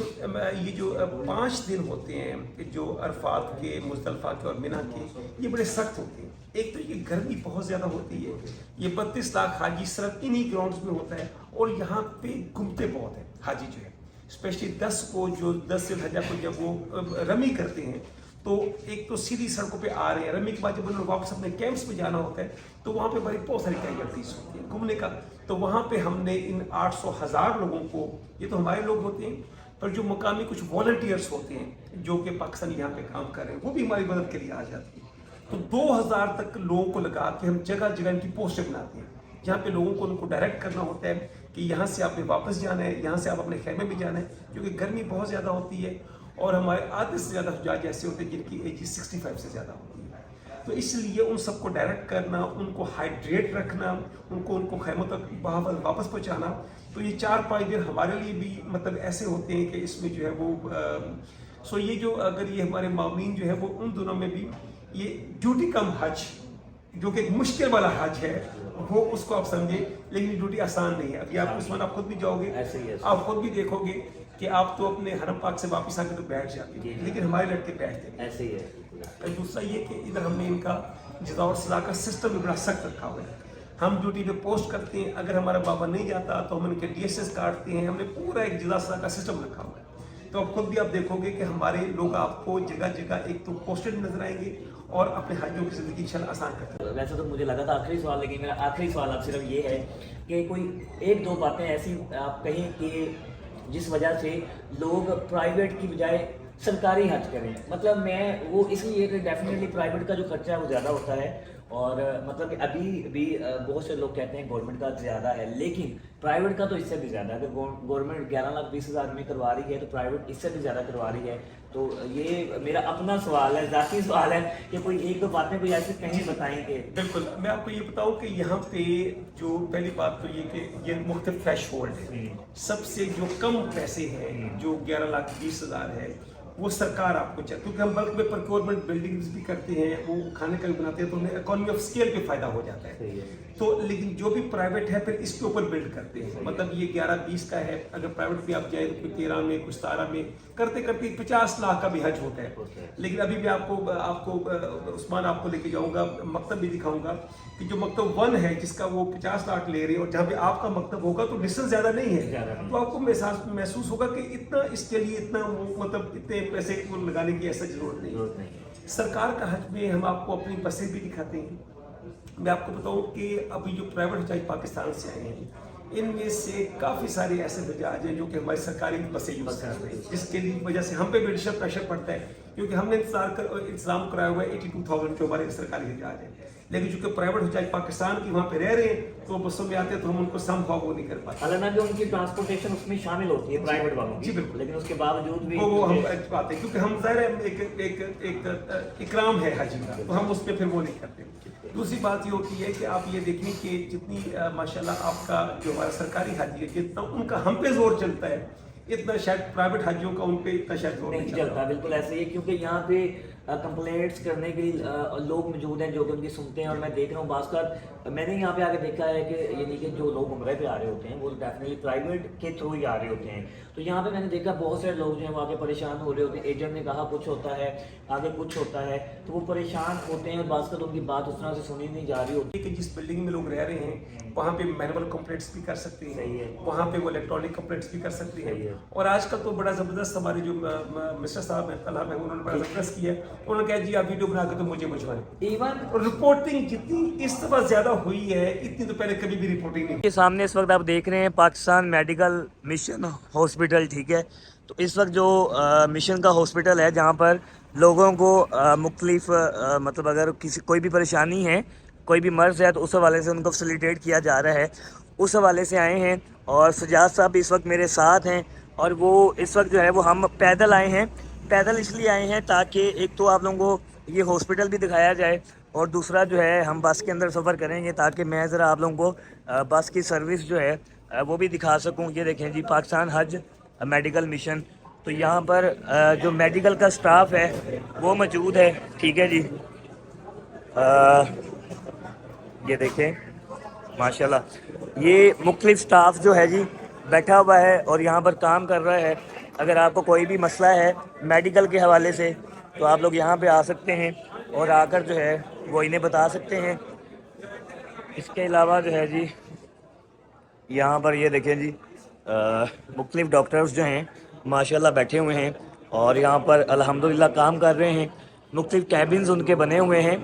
ये जो 5 दिन होते हैं जो अरफात के, मुज़दलिफा के और मिना के, ये बड़े सख्त होते हैं। एक तो ये गर्मी बहुत ज़्यादा होती है, ये 32 लाख हाजी सिर्फ इन्हीं ग्राउंड्स में होता है, और यहाँ पे घूमते बहुत हैं हाजी जो है, स्पेशली 10 को जो 10 ज़िलहज्जा को जब वो रमी करते हैं, तो एक तो सीधी सड़कों पे आ रहे हैं, रमी के बाद जब उन्हें वापस अपने कैंप्स में जाना होता है तो वहाँ पे बड़ी बहुत सारी कैजुअलिटीज होती है घूमने का। तो वहाँ पे हमने इन 800,000 लोगों को, ये तो हमारे लोग होते हैं, पर जो मुकामी कुछ वॉलंटियर्स होते हैं जो कि पाकिस्तान यहाँ पे काम कर रहे हैं, वो भी हमारी मदद के लिए आ जाती है। तो 2000 तक लोगों को लगा के हम जगह जगह इनकी पोस्टें बनाते हैं, जहाँ पे लोगों को उनको डायरेक्ट करना होता है कि यहाँ से आपने वापस जाना है, यहाँ से आप अपने खेमे में जाना है, क्योंकि गर्मी बहुत ज़्यादा होती है और हमारे आधे से ज़्यादा हुज्जाज ऐसे होते हैं जिनकी एज 65 से ज़्यादा होती है। तो इसलिए उन सबको डायरेक्ट करना, उनको हाइड्रेट रखना, उनको खेमों तक वापस पहुँचाना, तो ये 4-5 दिन हमारे लिए भी मतलब ऐसे होते हैं कि इसमें जो है वो ये जो अगर ये हमारे मामून जो है वो उन दिनों में भी ये ड्यूटी कम हज, जो कि एक मुश्किल वाला हज है, वो उसको आप समझे, लेकिन ड्यूटी आसान नहीं है। अभी आप उस्मान आप खुद भी जाओगे, आप खुद भी देखोगे कि आप तो अपने हरम पाक से वापस आके तो बैठ जाते हैं, लेकिन हमारे लड़के बैठते नहीं। ऐसे ही है। दूसरा ये कि इधर हमने इनका जज़ा और सज़ा का सिस्टम भी बड़ा सख्त रखा हुआ है। हम ड्यूटी पे पोस्ट करते हैं, अगर हमारा बाबा नहीं जाता तो हम इनके DSS काटते हैं। हमने पूरा एक जज़ा सज़ा का सिस्टम रखा हुआ है। तो अब खुद भी आप देखोगे कि हमारे लोग आपको जगह जगह एक तो पोस्टेड नजर आएंगे और अपने हाजियों की ज़िंदगी इंशाल्लाह आसान करते हैं। वैसे तो मुझे लगा था आखिरी सवाल, लेकिन मेरा आखिरी सवाल अब सिर्फ ये है कि कोई 1-2 बातें ऐसी आप कहें कि जिस वजह से लोग प्राइवेट की बजाय सरकारी हज करें। मतलब मैं वो इसलिए कि डेफिनेटली प्राइवेट का जो खर्चा है वो ज़्यादा होता है, और मतलब कि अभी भी बहुत से लोग कहते हैं गवर्नमेंट का ज़्यादा है, लेकिन प्राइवेट का तो इससे भी ज़्यादा है। अगर गवर्नमेंट 11,20,000 में करवा रही है तो प्राइवेट इससे भी ज़्यादा करवा रही है। तो ये मेरा अपना सवाल है, ज़ाती सवाल है कि कोई 1-2 बातें कोई ऐसी कहीं बताएं कि। बिल्कुल, मैं आपको ये बताऊं कि यहाँ पे जो पहली बात तो ये कि ये मुख्तलिफ थ्रेश होल्ड है। सबसे जो कम पैसे हैं, जो 11,20,000 है, वो सरकार आपको चाहिए, क्योंकि हम बल्क में प्रोक्योरमेंट बिल्डिंग्स भी करते हैं, वो खाने का भी बनाते हैं, तो उन्हें इकोनॉमी ऑफ स्केल पे फायदा हो जाता है। तो लेकिन जो भी प्राइवेट है फिर इसके ऊपर बिल्ड करते हैं। मतलब ये 11-20 का है, अगर प्राइवेट भी आप जाए तो कोई 13 में, कुछ 17 में, करते करते 50 लाख का भी हज होता है। लेकिन अभी भी आपको उस्मान आपको लेके जाऊंगा, मकतब भी दिखाऊंगा कि जो मकतब 1 है जिसका वो 50 लाख ले रहे हैं, और जहाँ पे आपका मकतब होगा तो डिस्टेंस ज़्यादा नहीं है, तो आपको महसूस होगा कि इतना इसके लिए इतना वो मतलब इतने पैसे को लगाने की ऐसा जरूरत नहीं। सरकार का हज में हम आपको अपनी बसें भी दिखाते हैं। मैं आपको बताऊं कि अभी जो प्राइवेट हज पाकिस्तान से आए हैं, इनमें से काफ़ी सारे ऐसे बजाज हैं जो कि हमारी सरकारी बसें यूज़ कर रहे हैं, जिसके लिए वजह से हम पे भी एडिशनल प्रेशर पड़ता है, क्योंकि हमने इंतजाम कराया हुआ है 82,000 जो हमारे सरकारी हजाज हैं। लेकिन चूंकि प्राइवेट हजाज पाकिस्तान की वहाँ पे रह रहे हैं, तो बसों में आते हैं तो हम उनको संभव वो नहीं कर पाते। हालांकि उनकी ट्रांसपोर्टेशन उसमें शामिल होती है प्राइवेट वालों की, जी बिल्कुल, लेकिन उसके बावजूद भी वो हम बात है, क्योंकि हम ज़ाहिर है एक इकराम है हाजी का, तो हम उस पर फिर वो नहीं करते। दूसरी बात ये होती है कि आप ये देखें कि जितनी माशाल्लाह आपका जो हमारा सरकारी हाजी है, जितना उनका हम पे जोर चलता है, इतना शायद प्राइवेट हाजियों का उन पे इतना शायद जोर नहीं चलता। बिल्कुल ऐसे ही है, क्योंकि यहाँ पे कंप्लेंट्स करने के लिए लोग मौजूद हैं जो कि उनकी सुनते हैं। और मैं देख रहा हूँ बाज़ मैंने यहाँ पे आके देखा है कि यानी कि जो लोग उम्रे पे आ रहे होते हैं वो डेफिनेटली प्राइवेट के थ्रू ही आ रहे होते हैं। तो यहाँ पे मैंने देखा बहुत सारे लोग जो हैं वो आके परेशान हो रहे होते हैं। एजेंट ने कहा कुछ होता है, आगे कुछ होता है, तो वो परेशान होते हैं और बाज़ उनकी बात उस तरह से सुनी नहीं जा रही होती। कि जिस बिल्डिंग में लोग रह रहे हैं वहाँ पे मैनुअल कंप्लेंट्स भी कर सकते हैं, सही है। वहाँ पे वो इलेक्ट्रॉनिक कंप्लेंट्स भी कर सकते सही है। हैं। और आजकल तो बड़ा ज़बरदस्त हमारे जो मिस्टर साहब हैं कल हमें उन्होंने बड़ा ज़बरदस्त किया, उन्होंने कहा जी आप वीडियो बना के तो मुझे भिजवाएं। इवन और रिपोर्टिंग जितनी इस दफ़ा ज़्यादा हुई है इतनी तो पहले कभी भी रिपोर्टिंग नहीं। के सामने इस वक्त आप देख रहे हैं पाकिस्तान मेडिकल मिशन हॉस्पिटल, ठीक है। तो इस वक्त जो मिशन का हॉस्पिटल है जहाँ पर लोगों को मुख्तलिफ मतलब अगर किसी कोई भी परेशानी है, कोई भी मर्ज़ है, तो उस हवाले से उनको फैसिलिटेट किया जा रहा है। उस हवाले से आए हैं और सजाद साहब इस वक्त मेरे साथ हैं। और वो इस वक्त जो है वो हम पैदल आए हैं। पैदल इसलिए आए हैं ताकि एक तो आप लोगों को ये हॉस्पिटल भी दिखाया जाए और दूसरा जो है हम बस के अंदर सफ़र करेंगे ताकि मैं ज़रा आप लोगों को बस की सर्विस जो है वो भी दिखा सकूं। ये देखें जी, पाकिस्तान हज मेडिकल मिशन। तो यहाँ पर जो मेडिकल का स्टाफ है वो मौजूद है, ठीक है जी। ये देखें माशाल्लाह, ये मुख्तलिफ स्टाफ जो है जी बैठा हुआ है और यहाँ पर काम कर रहा है। अगर आपको कोई भी मसला है मेडिकल के हवाले से तो आप लोग यहाँ पे आ सकते हैं और आकर जो है वो इन्हें बता सकते हैं। इसके अलावा जो है जी यहाँ पर ये देखें जी मुख्तलिफ डॉक्टर्स जो हैं माशाल्लाह बैठे हुए हैं और यहाँ पर अल्हम्दुलिल्लाह काम कर रहे हैं। मुख्तलिफ कैबिन्स उनके बने हुए हैं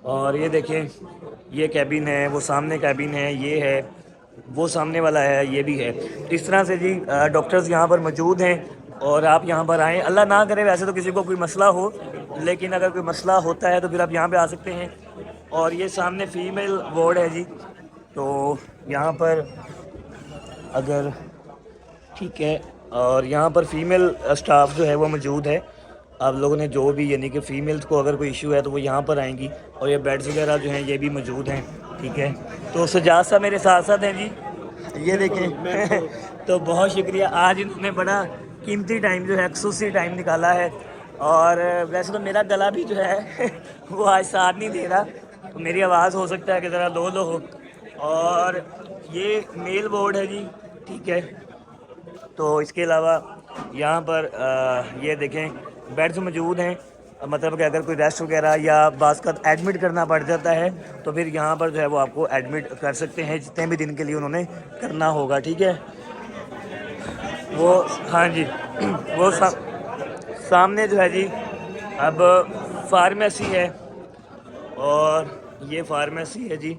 और ये देखें, ये कैबिन है, वो सामने कैबिन है, ये है, वो सामने वाला है, ये भी है। इस तरह से जी डॉक्टर्स यहाँ पर मौजूद हैं और आप यहाँ पर आएँ। अल्लाह ना करे वैसे तो किसी को कोई मसला हो, लेकिन अगर कोई मसला होता है तो फिर आप यहाँ पे आ सकते हैं। और ये सामने फ़ीमेल वार्ड है जी, तो यहाँ पर अगर ठीक है, और यहाँ पर फ़ीमेल स्टाफ जो है वो मौजूद है। आप लोगों ने जो भी यानी कि फ़ीमेल्स को अगर कोई इशू है तो वो यहाँ पर आएंगी। और ये बेड्स वगैरह जो हैं ये भी मौजूद हैं, ठीक है। तो सजाद साहब मेरे साथ साथ हैं जी, ये देखें। तो बहुत शुक्रिया, आज इन्होंने बड़ा कीमती टाइम जो है खसूसी टाइम निकाला है। और वैसे तो मेरा गला भी जो है वो आज साथ नहीं दे रहा, तो मेरी आवाज़ हो सकता है कि ज़रा लो हो। और ये मेल वार्ड है जी, ठीक है। तो इसके अलावा यहाँ पर ये देखें बेड्स मौजूद हैं, मतलब कि अगर कोई रेस्ट वगैरह या बाज़ का एडमिट करना पड़ जाता है तो फिर यहाँ पर जो है वो आपको एडमिट कर सकते हैं जितने भी दिन के लिए उन्होंने करना होगा, ठीक है। वो हाँ जी वो सामने जो है जी अब फार्मेसी है और ये फार्मेसी है जी।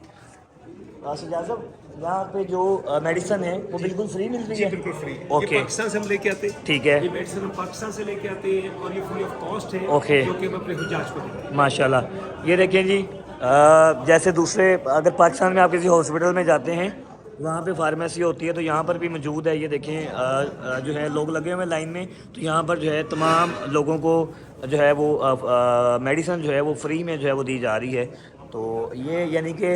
सजाद साहब यहाँ पे जो मेडिसिन है वो बिल्कुल फ्री मिल रही है? बिल्कुल फ्री। ओके, ये पाकिस्तान से हम लेके आते हैं, ठीक है। ये मेडिसिन हम पाकिस्तान से लेके आते हैं और ये फ्री ऑफ कॉस्ट है। ओके, जो कि हम अपने हुज्जाज को देते हैं। माशाल्लाह। ये देखें जी जैसे दूसरे अगर पाकिस्तान में आप किसी हॉस्पिटल में जाते हैं वहाँ पे फार्मेसी होती है, तो यहाँ पर भी मौजूद है। ये देखें जो है लोग लगे हुए हैं लाइन में, तो यहाँ पर जो है तमाम लोगों को जो है वो मेडिसिन जो है वो फ्री में जो है वो दी जा रही है। तो ये यानी कि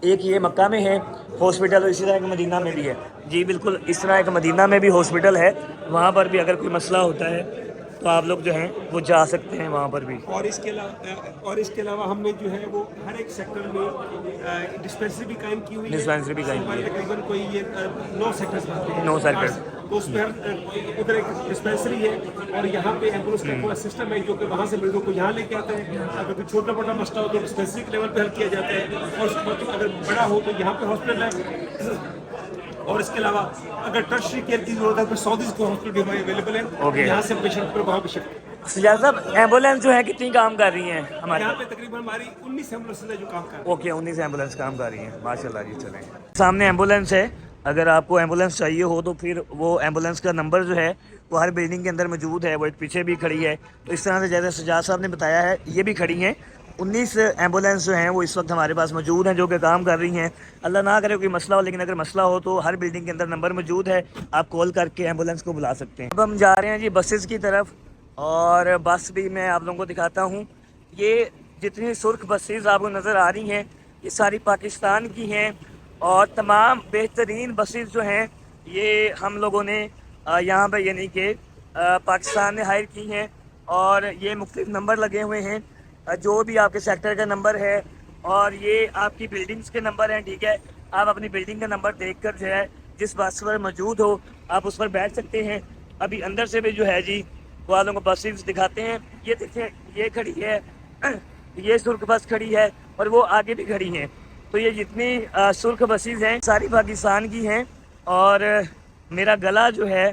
एक ये मक्का में है हॉस्पिटल और इसी तरह एक मदीना में भी है जी। बिल्कुल इस तरह एक मदीना में भी हॉस्पिटल है, वहाँ पर भी अगर कोई मसला होता है तो आप लोग जो हैं वो जा सकते हैं वहाँ पर भी। और इसके अलावा हमने जो है वो हर एक सेक्टर में डिस्पेंसरी भी कायम की हुई है। डिस्पेंसरी भी कायम की है। तकरीबन कोई ये 9 सेक्टर्स बनते हैं। 9 सेक्टर। तो उसमें उधर एक डिस्पेंसरी है और यहाँ पे एम्बुलेंस का पूरा सिस्टम है जो कि वहाँ से मरीजों को यहाँ लेके आता है। अगर कोई छोटा मोटा मसला हो तो डिस्पेंसरी के लेवल पे हल किया जाता है और उसके बाद अगर बड़ा हो तो यहाँ पे हॉस्पिटल है। और इसके अलावा अगर टर्शरी केयर की जरूरत है तो सऊदीज को हॉस्पिटल भी अवेलेबल है। यहाँ से पेशेंट पर वहाँ पे शिफ्ट। सजाद साहब एम्बुलेंस जो है कितनी काम कर रही हैं हमारे यहाँ पे? तकरीबन हमारी 19 एम्बुलेंस है जो काम कर रही है। ओके, 19 एम्बुलेंस काम कर रही हैं, माशाल्लाह जी। चलें, सामने एम्बुलेंस है, अगर आपको एम्बुलेंस चाहिए हो तो फिर वो एम्बुलेंस का नंबर जो है वो हर बिल्डिंग के अंदर मौजूद है। वो एक पीछे भी खड़ी है, तो इस तरह से जैसे सजाद साहब ने बताया है ये भी खड़ी हैं। 19 एम्बुलेंस जो हैं वो इस वक्त हमारे पास मौजूद हैं जो कि काम कर रही हैं। अल्लाह ना करे कोई मसला हो, लेकिन अगर मसला हो तो हर बिल्डिंग के अंदर नंबर मौजूद है, आप कॉल करके एम्बुलेंस को बुला सकते हैं। अब हम जा रहे हैं जी बसेस की तरफ और बस भी मैं आप लोगों को दिखाता हूँ। ये जितनी सुर्ख बसेस आपको नज़र आ रही हैं ये सारी पाकिस्तान की हैं और तमाम बेहतरीन बसेस जो हैं ये हम लोगों ने यहाँ पर यानी कि पाकिस्तान ने हायर की हैं और ये मुख्तलिफ नंबर लगे हुए हैं। जो भी आपके सेक्टर का नंबर है और ये आपकी बिल्डिंग्स के नंबर हैं, ठीक है। आप अपनी बिल्डिंग का नंबर देखकर जो है जिस बस पर मौजूद हो आप उस पर बैठ सकते हैं। अभी अंदर से भी जो है जी वालों को बसेस दिखाते हैं। ये देखिए ये खड़ी है, ये सुर्ख बस खड़ी है और वो आगे भी खड़ी हैं। तो ये जितनी सुर्ख बसेस हैं सारी पाकिस्तान की हैं। और मेरा गला जो है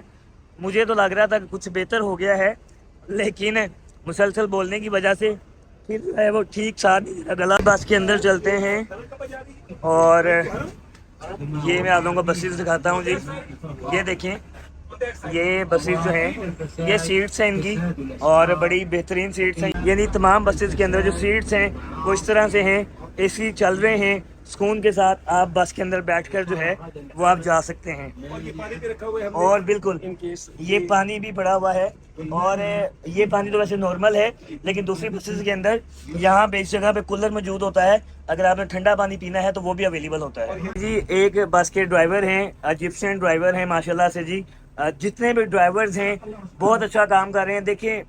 मुझे तो लग रहा था कि कुछ बेहतर हो गया है, लेकिन मुसलसल बोलने की वजह से फिर जो है वो ठीक साथ नहीं मेरा गला। बस के अंदर चलते हैं और ये मैं आप लोगों को बसेस दिखाता हूँ जी। ये देखें ये बसेस जो हैं ये सीट्स हैं इनकी और बड़ी बेहतरीन सीट्स हैं। यानी तमाम बसेस के अंदर जो सीट्स हैं वो इस तरह से हैं, एसी चल रहे हैं, सुकून के साथ आप बस के अंदर बैठकर जो है वो आप जा सकते हैं। और ये पानी भी रखा हुआ है हमने, और बिल्कुल in case ये पानी भी पड़ा हुआ है। और ये पानी तो वैसे नॉर्मल है, लेकिन दूसरी बसेस के अंदर यहाँ पे इस जगह पे कूलर मौजूद होता है। अगर आपने ठंडा पानी पीना है तो वो भी अवेलेबल होता है जी। एक बस के ड्राइवर हैं, इजिप्शियन ड्राइवर हैं माशाल्लाह से जी। जितने भी ड्राइवर्स हैं बहुत अच्छा काम कर रहे हैं। देखिए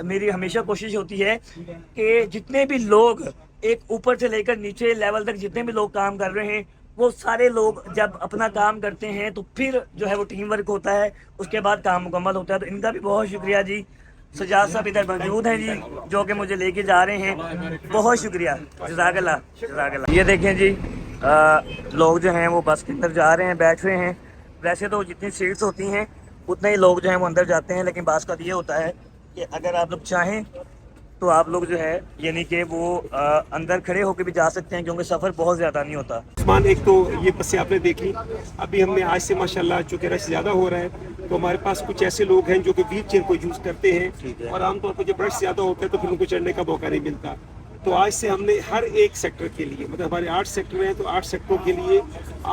मेरी हमेशा कोशिश होती है कि जितने भी लोग एक ऊपर से लेकर नीचे लेवल तक जितने भी लोग काम कर रहे हैं वो सारे लोग जब अपना काम करते हैं तो फिर जो है वो टीम वर्क होता है, उसके बाद काम मुकम्मल होता है। तो इनका भी बहुत शुक्रिया जी। सजाद साहब इधर मौजूद हैं जी जो कि मुझे लेके जा रहे हैं, बहुत शुक्रिया, जज़ाकल्लाह जज़ाकल्लाह। ये देखें जी लोग जो हैं वो बस के अंदर जा रहे हैं, बैठ रहे हैं। वैसे तो जितनी सीट्स होती हैं उतने ही लोग जो हैं वो अंदर जाते हैं, लेकिन बात का ये होता है कि अगर आप लोग चाहें तो आप लोग जो है यानी कि वो अंदर खड़े होकर भी जा सकते हैं, क्योंकि सफ़र बहुत ज़्यादा नहीं होता। उस्मान, एक तो ये बसें आपने देखी, अभी हमने आज से माशाल्लाह चूँकि रश ज़्यादा हो रहा है तो हमारे पास कुछ ऐसे लोग हैं जो कि व्हील चेयर को यूज़ करते हैं और आमतौर पर जब रश ज़्यादा होता है तो फिर उनको चढ़ने का मौका नहीं मिलता। तो आज से हमने हर एक सेक्टर के लिए, मतलब हमारे 8 सेक्टर हैं तो 8 सेक्टरों के लिए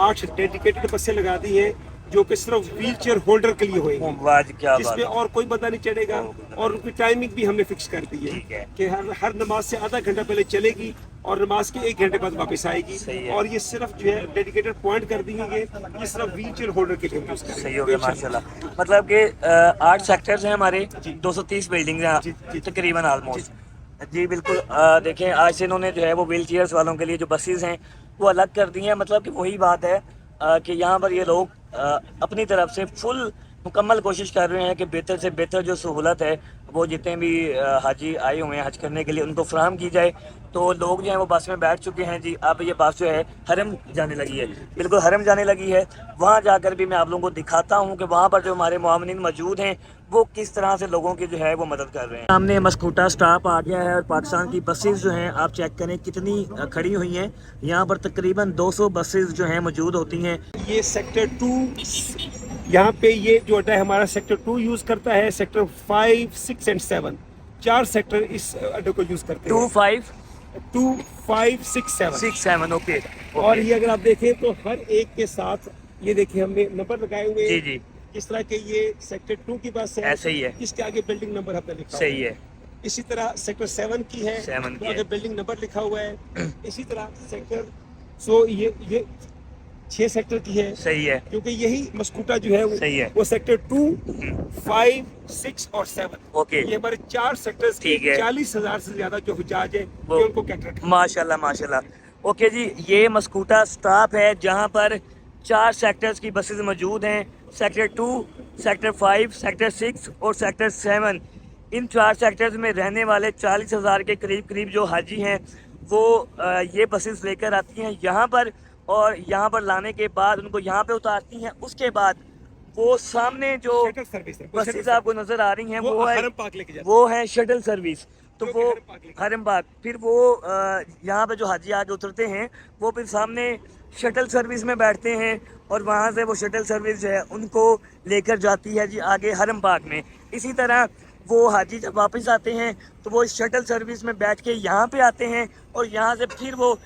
8 डेडिकेटेड बसें लगा दी हैं जो कि सिर्फ व्हील चेयर होल्डर के लिए होएगी, वाह जी, क्या बात जिसमें और कोई बंदा नहीं चढ़ेगा। और उनकी टाइमिंग भी हमने फिक्स कर दी ठीक है है। कि हर नमाज से आधा घंटा पहले चलेगी और नमाज के 1 घंटे बाद वापस सही आएगी। है। और ये सिर्फ जो है डेडिकेटेड पॉइंट कर दिए, ये सिर्फ व्हील चेयर होल्डर के लिए यूज करेंगे। सही हो गया माशाल्लाह। मतलब कि 8 सेक्टर्स हैं हमारे, 230 बिल्डिंग हैं तकरीबन ऑलमोस्ट जी। बिल्कुल देखें आज से इन्होंने जो है वो व्हील चेयर्स वालों के लिए जो बसेस हैं वो अलग कर दी हैं। मतलब कि वही बात है कि यहाँ पर ये लोग अपनी तरफ से फुल मुकम्मल कोशिश कर रहे हैं कि बेहतर से बेहतर जो सहूलत है वो जितने भी हाजी आए हुए हैं हज करने के लिए उनको फराहम की जाए। तो लोग जो हैं वो बस में बैठ चुके हैं जी। अब ये बस जो है हरम जाने लगी है, बिल्कुल हरम जाने लगी है। वहाँ जाकर भी मैं आप लोगों को दिखाता हूँ कि वहाँ पर जो हमारे मुआविनीन मौजूद हैं वो किस तरह से लोगों की जो है वो मदद कर रहे हैं। सामने मस्कूटा स्टॉप आ गया है और पाकिस्तान की बसेस जो हैं आप चेक करें कितनी खड़ी हुई हैं। यहाँ पर तकरीबन 200 बसेस जो हैं मौजूद होती हैं। ये सेक्टर 2 यहाँ पे ये जो अड्डा है हमारा सेक्टर 2 यूज करता है। सेक्टर 5, 6 एंड 7 4 सेक्टर इस अड्डे को यूज करते हैं। 2, 5, 6, 7 ओके। और ये अगर आप देखें तो हर एक के साथ ये देखिए हमने नंबर लगाए हुए जी हैं। जी इस तरह के ये सेक्टर 2 की बस है, ऐसे ही है, इसके आगे बिल्डिंग नंबर हमने लिखा हुआ सही है। इसी तरह सेक्टर 7 की है, 7 तो की आगे है। बिल्डिंग नंबर लिखा हुआ है। इसी तरह सेक्टर सो ये 6 सेक्टर की है, सही है, क्योंकि यही मस्कूटा जो है सही है। वो सेक्टर 2, 5, 6 और 7 ओके ये हमारे 4 सेक्टर्स के ठीक है। 40,000 से ज्यादा जो हुजाज है वो ये उनको कैटर करते हैं। माशाल्लाह माशाल्लाह। ओके जी, ये मस्कूटा स्टॉप है जहाँ पर 4 सेक्टर्स की बसेस मौजूद हैं। सेक्टर 2, सेक्टर 5, सेक्टर 6 और सेक्टर 7। इन 4 सेक्टर्स में रहने वाले 40,000 के करीब जो हाजी हैं वो ये बसेस लेकर आती हैं यहाँ पर, और यहाँ पर लाने के बाद उनको यहाँ पे उतारती हैं। उसके बाद वो सामने जो शटल सर्विस है, बसेस आपको नजर आ रही हैं वो है हरम पार्क लेके जाते वो है शटल सर्विस। तो जो वो कि हरम पार्क लेके हरम बाग, फिर वो यहाँ पे जो हाजी आके उतरते हैं वो फिर सामने शटल सर्विस में बैठते हैं और वहाँ से वो शटल सर्विस जो है उनको लेकर जाती है जी आगे हरम पार्क में। इसी तरह वो हाजी जब वापस आते हैं तो वो इस शटल सर्विस में बैठ के यहाँ पे आते हैं और यहाँ से फिर वो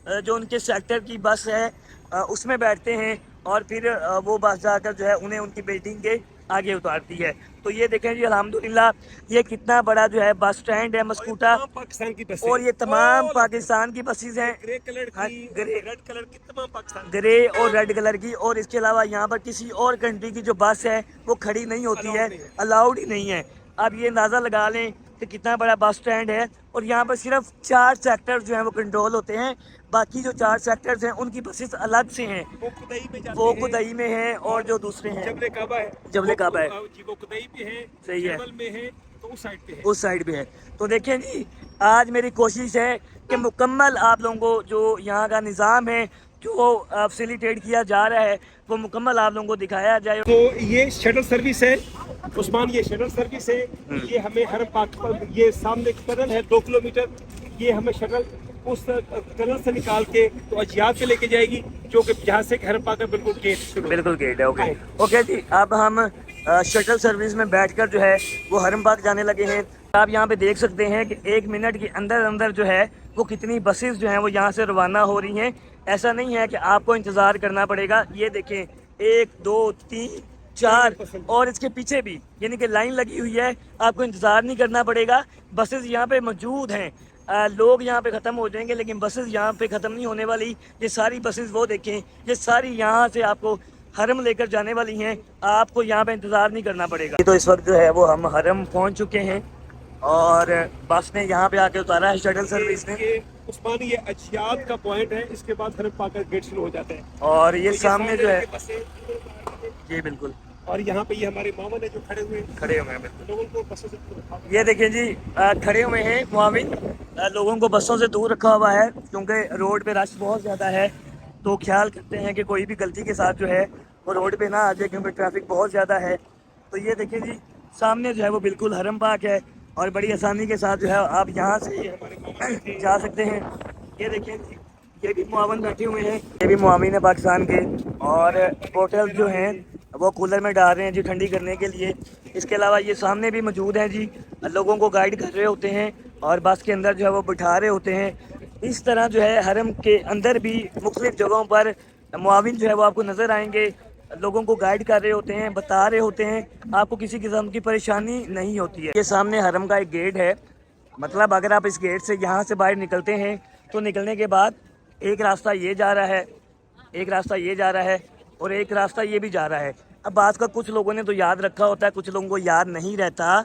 जो उनके सेक्टर की बस है उसमें बैठते हैं और फिर वो बस जाकर जो है उन्हें उनकी बिल्डिंग के आगे उतारती है। तो ये देखें जी अल्हम्दुलिल्लाह ये कितना बड़ा जो है बस स्टैंड है मस्कूटा, पाकिस्तान की बस और ये तमाम पाकिस्तान की बसेस हैं, ग्रे कलर हाँ, की, ग्रे रेड कलर की, तमाम पाकिस्तान ग्रे और रेड कलर की। और इसके अलावा यहाँ पर किसी और कंट्री की जो बस है वो खड़ी नहीं होती है, अलाउड ही नहीं है। अब ये अंदाज़ा लगा लें कि कितना बड़ा बस स्टैंड है। और यहाँ पर सिर्फ 4 सेक्टर जो हैं वो कंट्रोल होते हैं, बाकी जो 4 सेक्टर्स हैं उनकी बसेस अलग से हैं, वो कुदई में जाते वो हैं, कुदई में हैं और जो दूसरे हैं जबले काबा है, जबले काबा है, जी वो कुदई पे है, सही है, जबल में है, तो उस साइड पे है, उस साइड पे है। तो देखें जी, आज मेरी कोशिश है कि मुकम्मल आप लोगों को जो यहाँ का निज़ाम है जो फैसिलिटेट किया जा रहा है वो मुकम्मल आप लोगों को दिखाया जाए। तो ये शटल सर्विस है उस्मान, ये शटल सर्विस है, ये हमें हर पाक पर, ये सामने टनल है 2 किलोमीटर, ये हमें शटल उस टनल से निकाल के तो अजियात पे लेके जाएगी, जो कि जहाँ से हर पाक का बिल्कुल गेट शुरू, बिल्कुल गेट है। ओके ओके जी, अब हम शटल सर्विस में बैठकर जो है वो हरम पाक जाने लगे हैं। आप यहाँ पे देख सकते हैं कि 1 मिनट के अंदर अंदर जो है वो कितनी बसेस जो हैं वो यहाँ से रवाना हो रही हैं। ऐसा नहीं है कि आपको इंतज़ार करना पड़ेगा। ये देखें 1 2 3 4 और इसके पीछे भी यानी कि लाइन लगी हुई है, आपको इंतज़ार नहीं करना पड़ेगा। बसेस यहाँ पे मौजूद हैं, लोग यहाँ पे ख़त्म हो जाएंगे लेकिन बसेस यहाँ पे ख़त्म नहीं होने वाली। ये सारी बसेस वो देखें, ये सारी यहाँ से आपको हरम लेकर जाने वाली हैं, आपको यहाँ पे इंतज़ार नहीं करना पड़ेगा। तो इस वक्त जो है वो हम हरम पहुँच चुके हैं और बस ने यहाँ पे आके उतारा है शटल सर्विस ने। ये उस्मान ये अजियात का पॉइंट है, इसके बाद हर पाक का गेट शुरू हो जाता है। और ये तो सामने जो है बसें, जी बिल्कुल, और यहाँ पे ये हमारे मामन है जो खड़े हुए हैं बिल्कुल। लोगों को बसों से ये देखिए जी, खड़े हुए हैं मुआविन, लोगों को बसों से दूर रखा हुआ है क्योंकि रोड पे रश बहुत ज़्यादा है, तो ख्याल करते हैं कि कोई भी गलती के साथ जो है वो रोड पे ना आ जाए क्योंकि ट्रैफिक बहुत ज़्यादा है। तो ये देखिए जी, सामने जो है वो बिल्कुल हरम पाक है और बड़ी आसानी के साथ जो है आप यहाँ से जा सकते हैं। ये देखिए जी, ये भी मुआवन बैठे हुए हैं, ये भी मुआविन है पाकिस्तान के, और बोतल जो हैं वो कूलर में डाल रहे हैं जी ठंडी करने के लिए। इसके अलावा ये सामने भी मौजूद हैं जी, लोगों को गाइड कर रहे होते हैं और बस के अंदर जो है वो बिठा रहे होते हैं। इस तरह जो है हरम के अंदर भी मुख्तलिफ जगहों पर मुआविन जो है वो आपको नज़र आएंगे, लोगों को गाइड कर रहे होते हैं, बता रहे होते हैं, आपको किसी किस्म की परेशानी नहीं होती है। ये सामने हरम का एक गेट है, मतलब अगर आप इस गेट से यहाँ से बाहर निकलते हैं तो निकलने के बाद एक रास्ता ये जा रहा है, एक रास्ता ये जा रहा है और एक रास्ता ये भी जा रहा है। अब बात का कुछ लोगों ने तो याद रखा होता है, कुछ लोगों को याद नहीं रहता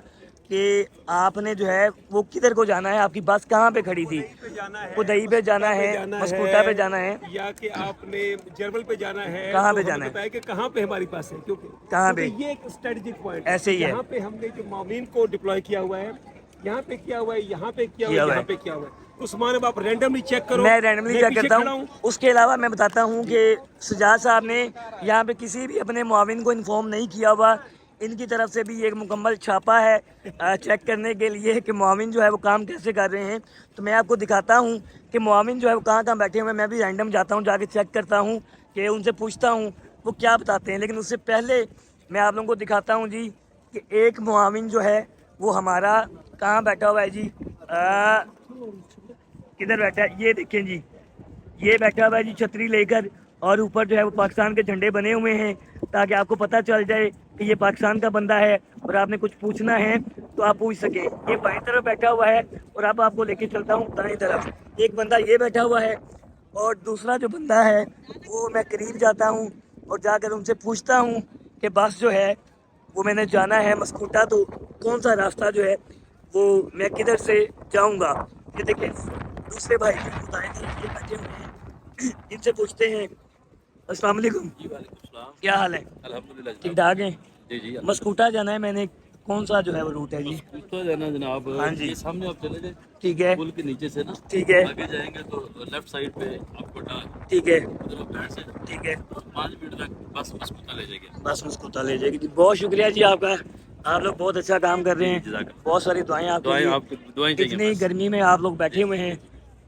कि आपने जो है वो किधर को जाना है, आपकी बस कहाँ पे खड़ी थी, कुदई पे जाना है, मस्कोटा पे जाना है, या कि आपने जर्बल पे जाना है, कहाँ तो पे हमें जाना है, बताया कि कहाँ पे हमारे पास है, क्योंकि कहाँ पे, ये एक स्ट्रेटेजिक पॉइंट ऐसे ही है। यहाँ पे हमने जो मामीन को डिप्लॉय किया हुआ है, यहाँ पे किया हुआ है, यहाँ पे किया हुआ है, यहाँ पे किया हुआ है। उस्मान अब आप रैंडमली चेक करो, मैं रैंडमली चेक करता हूँ। उसके अलावा मैं बताता हूँ कि सजाद साहब ने यहाँ पे किसी भी अपने मुआविन को इन्फॉर्म नहीं किया हुआ, इनकी तरफ से भी एक मुकम्मल छापा है चेक करने के लिए कि मुआविन जो है वो काम कैसे कर रहे हैं। तो मैं आपको दिखाता हूँ कि मुआविन जो है वो कहाँ कहाँ बैठे हुए हैं। मैं भी रैंडम जाता हूँ, जाके चेक करता हूँ कि उनसे पूछता हूँ वो क्या बताते हैं। लेकिन उससे पहले मैं आप लोगों को दिखाता हूँ जी कि एक मुआविन जो है वो हमारा कहाँ बैठा हुआ है जी, किधर बैठा है, ये देखें जी, ये बैठा हुआ है जी छतरी लेकर, और ऊपर जो है वो पाकिस्तान के झंडे बने हुए हैं ताकि आपको पता चल जाए कि ये पाकिस्तान का बंदा है और आपने कुछ पूछना है तो आप पूछ सके। ये बाईं तरफ बैठा हुआ है और अब आपको लेके चलता हूँ दाईं तरफ। एक बंदा ये बैठा हुआ है और दूसरा जो बंदा है वो मैं करीब जाता हूँ और जाकर उनसे पूछता हूँ कि बस जो है वो मैंने जाना है मस्कोटा, तो कौन सा रास्ता जो है वो मैं किधर से जाऊँगा। ये देखिए दूसरे भाई बैठे हुए हैं, इनसे पूछते हैं। अस्सलाम वालेकुम, क्या हाल है? अल्हम्दुलिल्लाह ठीक ठाक है। जी जी मस्कोटा जाना है मैंने, कौन सा जो है वो रूट है जी? तो जाना जनाब, हाँ जी। ये सामने आप चले जाए, ठीक है पुल के नीचे से ना ठीक है आगे जाएंगे तो लेफ्ट साइड पे आपको डाल, ठीक है उधर आप बैठ से ठीक है, 5 मिनट तक बस मस्कुता ले जाएगी। बस मस्कोटा ले जाएगी जी। बहुत शुक्रिया जी आपका, आप लोग बहुत अच्छा काम कर रहे हैं, बहुत सारी दुआएं आपके दुआएं लिए। आपको दुआएं चाहिए इतनी बस। गर्मी में आप लोग बैठे हुए हैं,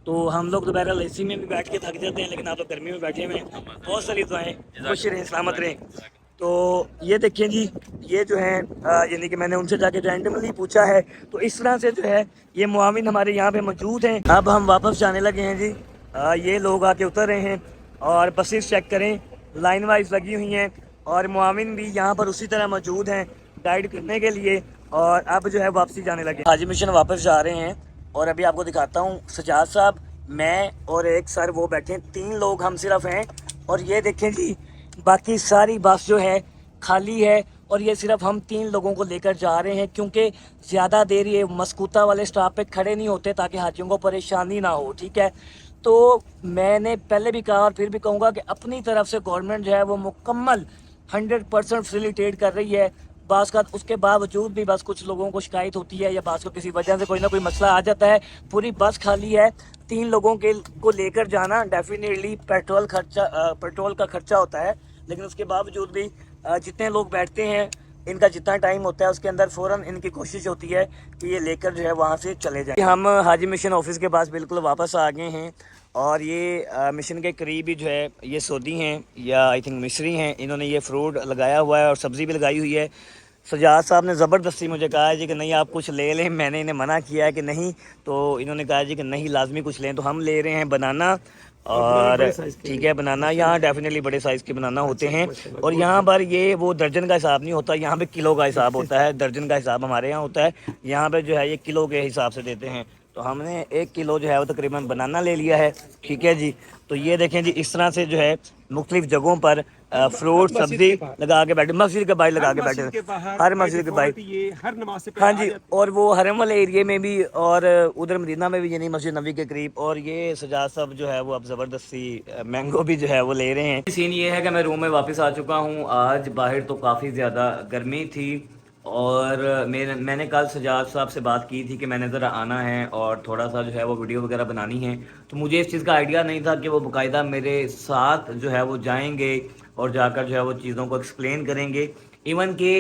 तो हम लोग तो बहरहाल एसी में भी बैठ के थक जाते हैं, लेकिन आप लोग गर्मी में बैठे हुए हैं। बहुत सारी दुआएं, खुश रहें, सलामत रहें। तो ये देखिए जी, ये जो है यानी कि मैंने उनसे जाके रैंडमली पूछा है, तो इस तरह से जो है ये मुआविन हमारे यहाँ पे मौजूद हैं। अब हम वापस जाने लगे हैं जी, ये लोग आके उतर रहे हैं और बसेस चेक करें लाइन वाइज लगी हुई हैं और मुआविन भी यहाँ पर उसी तरह मौजूद हैं गाइड करने के लिए। और अब जो है वापसी जाने लगे, हाजी मिशन वापस जा रहे हैं। और अभी आपको दिखाता हूँ, सजाद साहब, मैं और एक सर वो बैठे हैं, 3 लोग हम सिर्फ हैं। और ये देखें जी, बाकी सारी बस जो है खाली है और ये सिर्फ हम 3 लोगों को लेकर जा रहे हैं, क्योंकि ज़्यादा देर ये मस्कूता वाले स्टॉप पे खड़े नहीं होते ताकि हाथियों को परेशानी ना हो, ठीक है। तो मैंने पहले भी कहा और फिर भी कहूँगा कि अपनी तरफ से गवर्नमेंट जो है वो मुकम्मल 100% फैसिलिटेट कर रही है। बास का उसके बावजूद भी बस कुछ लोगों को शिकायत होती है या बास को किसी वजह से कोई ना कोई मसला आ जाता है, पूरी बस खाली है। 3 लोगों के को लेकर जाना डेफिनेटली पेट्रोल का खर्चा होता है, लेकिन उसके बावजूद भी जितने लोग बैठते हैं, इनका जितना टाइम होता है उसके अंदर फ़ौरन इनकी कोशिश होती है कि ये लेकर जो है वहाँ से चले जाएं। हम हाजी मिशन ऑफिस के पास बिल्कुल वापस आ गए हैं और ये मिशन के करीब ही जो है ये सऊदी हैं या आई थिंक मिस्री हैं, इन्होंने ये फ्रूट लगाया हुआ है और सब्ज़ी भी लगाई हुई है। सजाद साहब ने ज़बरदस्ती मुझे कहा है जी कि नहीं आप कुछ ले लें, मैंने इन्हें मना किया है कि नहीं, तो इन्होंने कहा जी कि नहीं लाजमी कुछ लें, तो हम ले रहे हैं बनाना। और ठीक है, बनाना यहाँ डेफिनेटली बड़े साइज़ के बनाना होते हैं और यहाँ पर ये वो दर्जन का हिसाब नहीं होता, यहाँ पे किलो का हिसाब होता है। दर्जन का हिसाब हमारे यहाँ होता है, यहाँ पे जो है ये किलो के हिसाब से देते हैं। तो हमने 1 किलो जो है वो तकरीबन बनाना ले लिया है, ठीक है जी। तो ये देखें जी, इस तरह से जो है मुख्तलिफ जगहों पर फ्रूट सब्जी लगा के बैठे, मस्जिद के बाहर लगा के बैठे, हर मस्जिद के बाहर, ये हर नमाज से हाँ जी। और वो हरम वाले एरिया में भी और उधर मदीना में भी, यानी मस्जिद नबी के करीब। और ये सजाद साहब जो है वो अब ज़बरदस्ती मैंगो भी जो है वो ले रहे हैं। सीन ये है कि मैं रूम में वापस आ चुका हूँ। आज बाहर तो काफ़ी ज़्यादा गर्मी थी और मैंने कल सजाद साहब से बात की थी कि मैंने ज़रा आना है और थोड़ा सा जो है वो वीडियो वगैरह बनानी है। तो मुझे इस चीज़ का आइडिया नहीं था कि वो बाकायदा मेरे साथ जो है वो जाएंगे और जाकर जो है वो चीज़ों को एक्सप्लेन करेंगे। इवन कि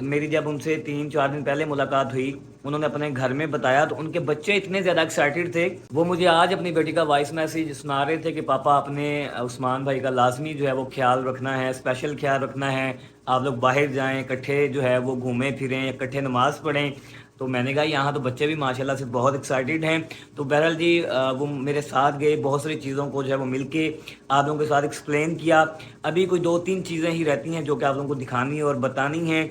मेरी जब उनसे 3-4 दिन पहले मुलाकात हुई, उन्होंने अपने घर में बताया तो उनके बच्चे इतने ज़्यादा एक्साइटेड थे। वो मुझे आज अपनी बेटी का वॉइस मैसेज सुना रहे थे कि पापा अपने उस्मान भाई का लाजमी जो है वो ख्याल रखना है, स्पेशल ख्याल रखना है, आप लोग बाहर जाएं, इकट्ठे जो है वो घूमें फिरें, इकट्ठे नमाज़ पढ़ें। तो मैंने कहा यहाँ तो बच्चे भी माशाल्लाह से बहुत एक्साइटेड हैं। तो बहरहाल जी वो मेरे साथ गए, बहुत सारी चीज़ों को जो है वो मिलके आप लोगों के साथ एक्सप्लेन किया। अभी कोई 2-3 चीज़ें ही रहती हैं जो कि आप लोगों को दिखानी है और बतानी है।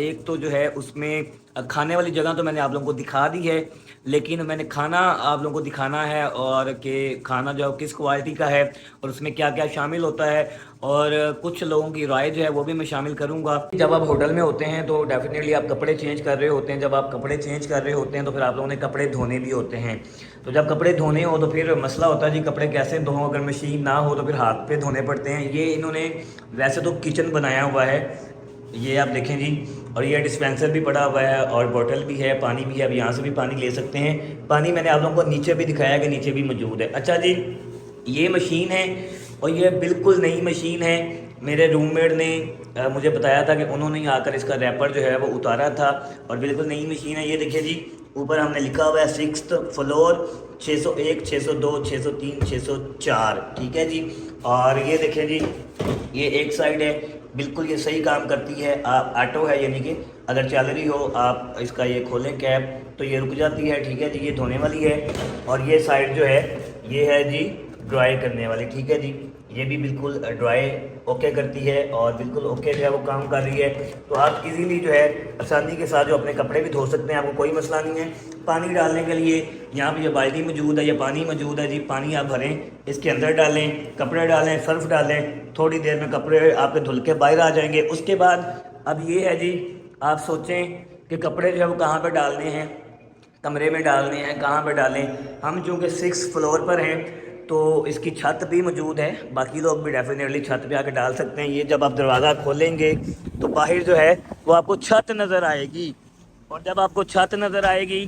एक तो जो है उसमें खाने वाली जगह तो मैंने आप लोगों को दिखा दी है, लेकिन मैंने खाना आप लोगों को दिखाना है और कि खाना जो है किस क्वालिटी का है और उसमें क्या क्या शामिल होता है और कुछ लोगों की राय जो है वो भी मैं शामिल करूंगा। जब आप होटल में होते हैं तो डेफिनेटली आप कपड़े चेंज कर रहे होते हैं। जब आप कपड़े चेंज कर रहे होते हैं तो फिर आप लोगों ने कपड़े धोने भी होते हैं। तो जब कपड़े धोने हो तो फिर मसला होता है जी कपड़े कैसे धों, अगर मशीन ना हो तो फिर हाथ पे धोने पड़ते हैं। ये इन्होंने वैसे तो किचन बनाया हुआ है, ये आप देखें जी, और ये डिस्पेंसर भी पड़ा हुआ है और बोतल भी है, पानी भी है, अब यहाँ से भी पानी ले सकते हैं। पानी मैंने आप लोगों को नीचे भी दिखाया कि नीचे भी मौजूद है। अच्छा जी, ये मशीन है और ये बिल्कुल नई मशीन है। मेरे रूममेट ने मुझे बताया था कि उन्होंने आकर इसका रैपर जो है वो उतारा था और बिल्कुल नई मशीन है। ये देखिए जी, ऊपर हमने लिखा हुआ है 6th फ्लोर, 601, 602, 603, 604, ठीक है जी। और ये देखिए जी, ये एक साइड है, बिल्कुल ये सही काम करती है। आप ऑटो है, यानी कि अगर चल रही हो आप इसका ये खोलें कैप तो ये रुक जाती है, ठीक है जी। ये धोने वाली है और ये साइड जो है ये है जी ड्राई करने वाली, ठीक है जी। ये भी बिल्कुल ड्राई ओके करती है और बिल्कुल ओके जो है वो काम कर रही है। तो आप इजीली जो है आसानी के साथ जो अपने कपड़े भी धो सकते हैं, आपको कोई मसला नहीं है। पानी डालने के लिए यहाँ पे ये बाल्टी मौजूद है, ये पानी मौजूद है जी। पानी आप भरें, इसके अंदर डालें, कपड़े डालें, सर्फ डालें, थोड़ी देर में कपड़े आपके धुल के बाहर आ जाएंगे। उसके बाद अब ये है जी, आप सोचें कि कपड़े जो है वो कहाँ पर डालने हैं, कमरे में डालने हैं, कहाँ पर डालें। हम चूँकि 6th फ्लोर पर हैं तो इसकी छत भी मौजूद है, बाकी लोग भी डेफिनेटली छत पे आके डाल सकते हैं। ये जब आप दरवाज़ा खोलेंगे तो बाहर जो है वो आपको छत नज़र आएगी और जब आपको छत नज़र आएगी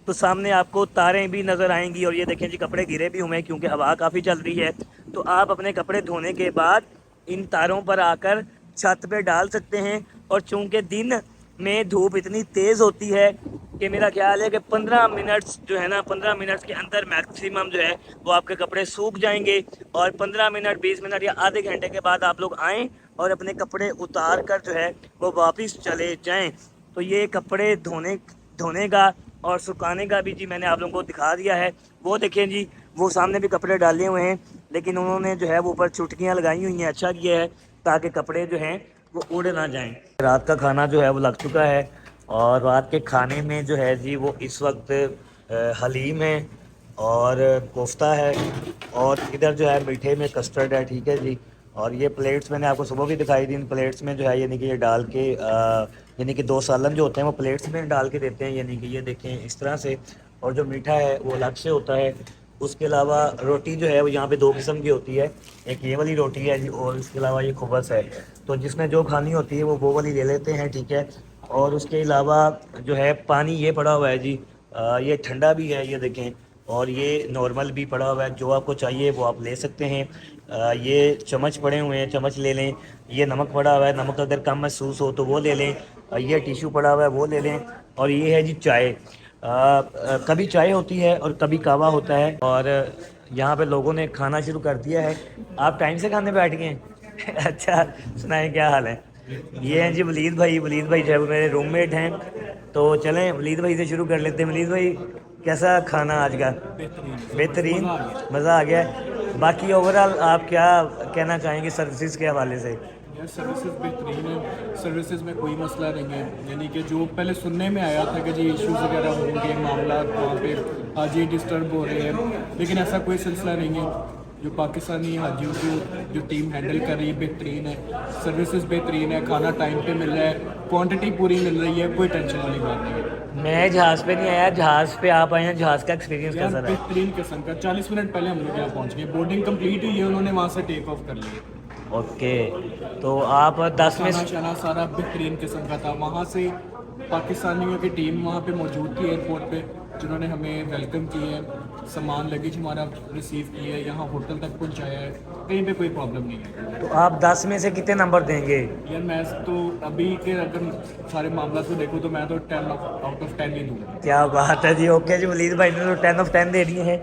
तो सामने आपको तारें भी नज़र आएंगी। और ये देखें जी, कपड़े गिरे भी हुए हैं क्योंकि हवा काफ़ी चल रही है। तो आप अपने कपड़े धोने के बाद इन तारों पर आकर छत पे डाल सकते हैं। और चूँकि दिन में धूप इतनी तेज़ होती है कि मेरा ख्याल है कि 15 मिनट्स जो है ना, 15 मिनट्स के अंदर मैक्सिमम जो है वो आपके कपड़े सूख जाएंगे। और 15 मिनट, 20 मिनट या आधे घंटे के बाद आप लोग आएँ और अपने कपड़े उतार कर जो है वो वापस चले जाएं। तो ये कपड़े धोने का और सुखाने का भी जी मैंने आप लोगों को दिखा दिया है। वो देखें जी, वो सामने भी कपड़े डाले हुए हैं, लेकिन उन्होंने जो है वो ऊपर चुटकियाँ लगाई हुई हैं। अच्छा किया है ताकि कपड़े जो हैं वो उड़ ना जाएं। रात का खाना जो है वो लग चुका है और रात के खाने में जो है जी वो इस वक्त हलीम है और कोफ्ता है और इधर जो है मीठे में कस्टर्ड है, ठीक है जी। اور یہ پلیٹس میں نے آپ کو صبح بھی دکھائی دی، ان پلیٹس میں جو ہے یعنی کہ یہ ڈال کے یعنی کہ 2 سالن جو ہوتے ہیں وہ پلیٹس میں ڈال کے دیتے ہیں، یعنی کہ یہ دیکھیں اس طرح سے، اور جو میٹھا ہے وہ الگ سے ہوتا ہے۔ اس کے علاوہ روٹی جو ہے وہ یہاں پہ 2 قسم کی ہوتی ہے، ایک یہ والی روٹی ہے جی، اور اس کے علاوہ یہ خبز ہے، تو جس میں جو کھانی ہوتی ہے وہ والی لے لیتے ہیں، ٹھیک ہے۔ اور اس کے علاوہ جو ہے پانی یہ پڑا ہوا ہے جی، یہ ٹھنڈا بھی ہے یہ دیکھیں، اور یہ نارمل بھی پڑا ہوا ہے، جو آپ کو چاہیے وہ آپ لے سکتے ہیں۔ یہ چمچ پڑے ہوئے ہیں، چمچ لے لیں۔ یہ نمک پڑا ہوا ہے، نمک اگر کم محسوس ہو تو وہ لے لیں۔ یہ ٹیشو پڑا ہوا ہے وہ لے لیں۔ اور یہ ہے جی چائے، کبھی چائے ہوتی ہے اور کبھی کعوہ ہوتا ہے، اور یہاں پہ لوگوں نے کھانا شروع کر دیا ہے۔ آپ ٹائم سے کھانے بیٹھ گئے ہیں؟ اچھا سنائیں کیا حال ہے؟ یہ ہیں جی ولید بھائی جو ہے وہ میرے روم میٹ ہیں، تو چلیں ولید بھائی سے شروع کر لیتے ہیں۔ ولید بھائی کیسا کھانا آج کا؟ بہترین، مزہ آ گیا ہے۔ باقی اوورال آپ کیا کہنا چاہیں گے سروسز کے حوالے سے؟ یار سروسز بہترین ہے، سروسز میں کوئی مسئلہ نہیں ہے، یعنی کہ جو پہلے سننے میں آیا تھا کہ جی ایشوز وغیرہ ہوں گے، معاملات وہاں پہ حاجی ڈسٹرب ہو رہے ہیں، لیکن ایسا کوئی سلسلہ نہیں ہے۔ جو پاکستانی حاجیوں کو جو ٹیم ہینڈل کر رہی ہے بہترین ہے، سروسز بہترین ہے، کھانا ٹائم پہ مل رہا ہے، کوانٹٹی پوری مل رہی ہے، کوئی ٹینشن والی بات نہیں ہے۔ میں جہاز پہ نہیں آیا، جہاز پہ آپ آئے ہیں، جہاز کا ایکسپیرینس یار کیسا رہا؟ بہترین قسم کا، 40 منٹ پہلے ہم لوگ یہاں پہنچ گئے، بورڈنگ کمپلیٹ ہوئی ہے، انہوں نے وہاں سے ٹیک آف کر لیے۔ اوکے، تو آپ 10 میں کھانا شانا سارا بہترین قسم کا تھا۔ وہاں سے پاکستانیوں کی ٹیم وہاں پہ موجود تھی ایئرپورٹ پہ، جنہوں نے ہمیں ویلکم کی ہے، سامان لگیج ہمارا ریسیو کیا ہے، یہاں ہوٹل تک پہنچایا ہے، کہیں پہ کوئی پرابلم نہیں ہے۔ تو آپ 10 میں سے کتنے نمبر دیں گے؟ یار میں تو ابھی کے اگر سارے معاملات کو دیکھوں تو میں تو 10 آؤٹ آف 10 ہی دوں گا۔ کیا بات ہے جی، اوکے جی، ولید بھائی نے تو 10 آف 10 دے دیے ہیں۔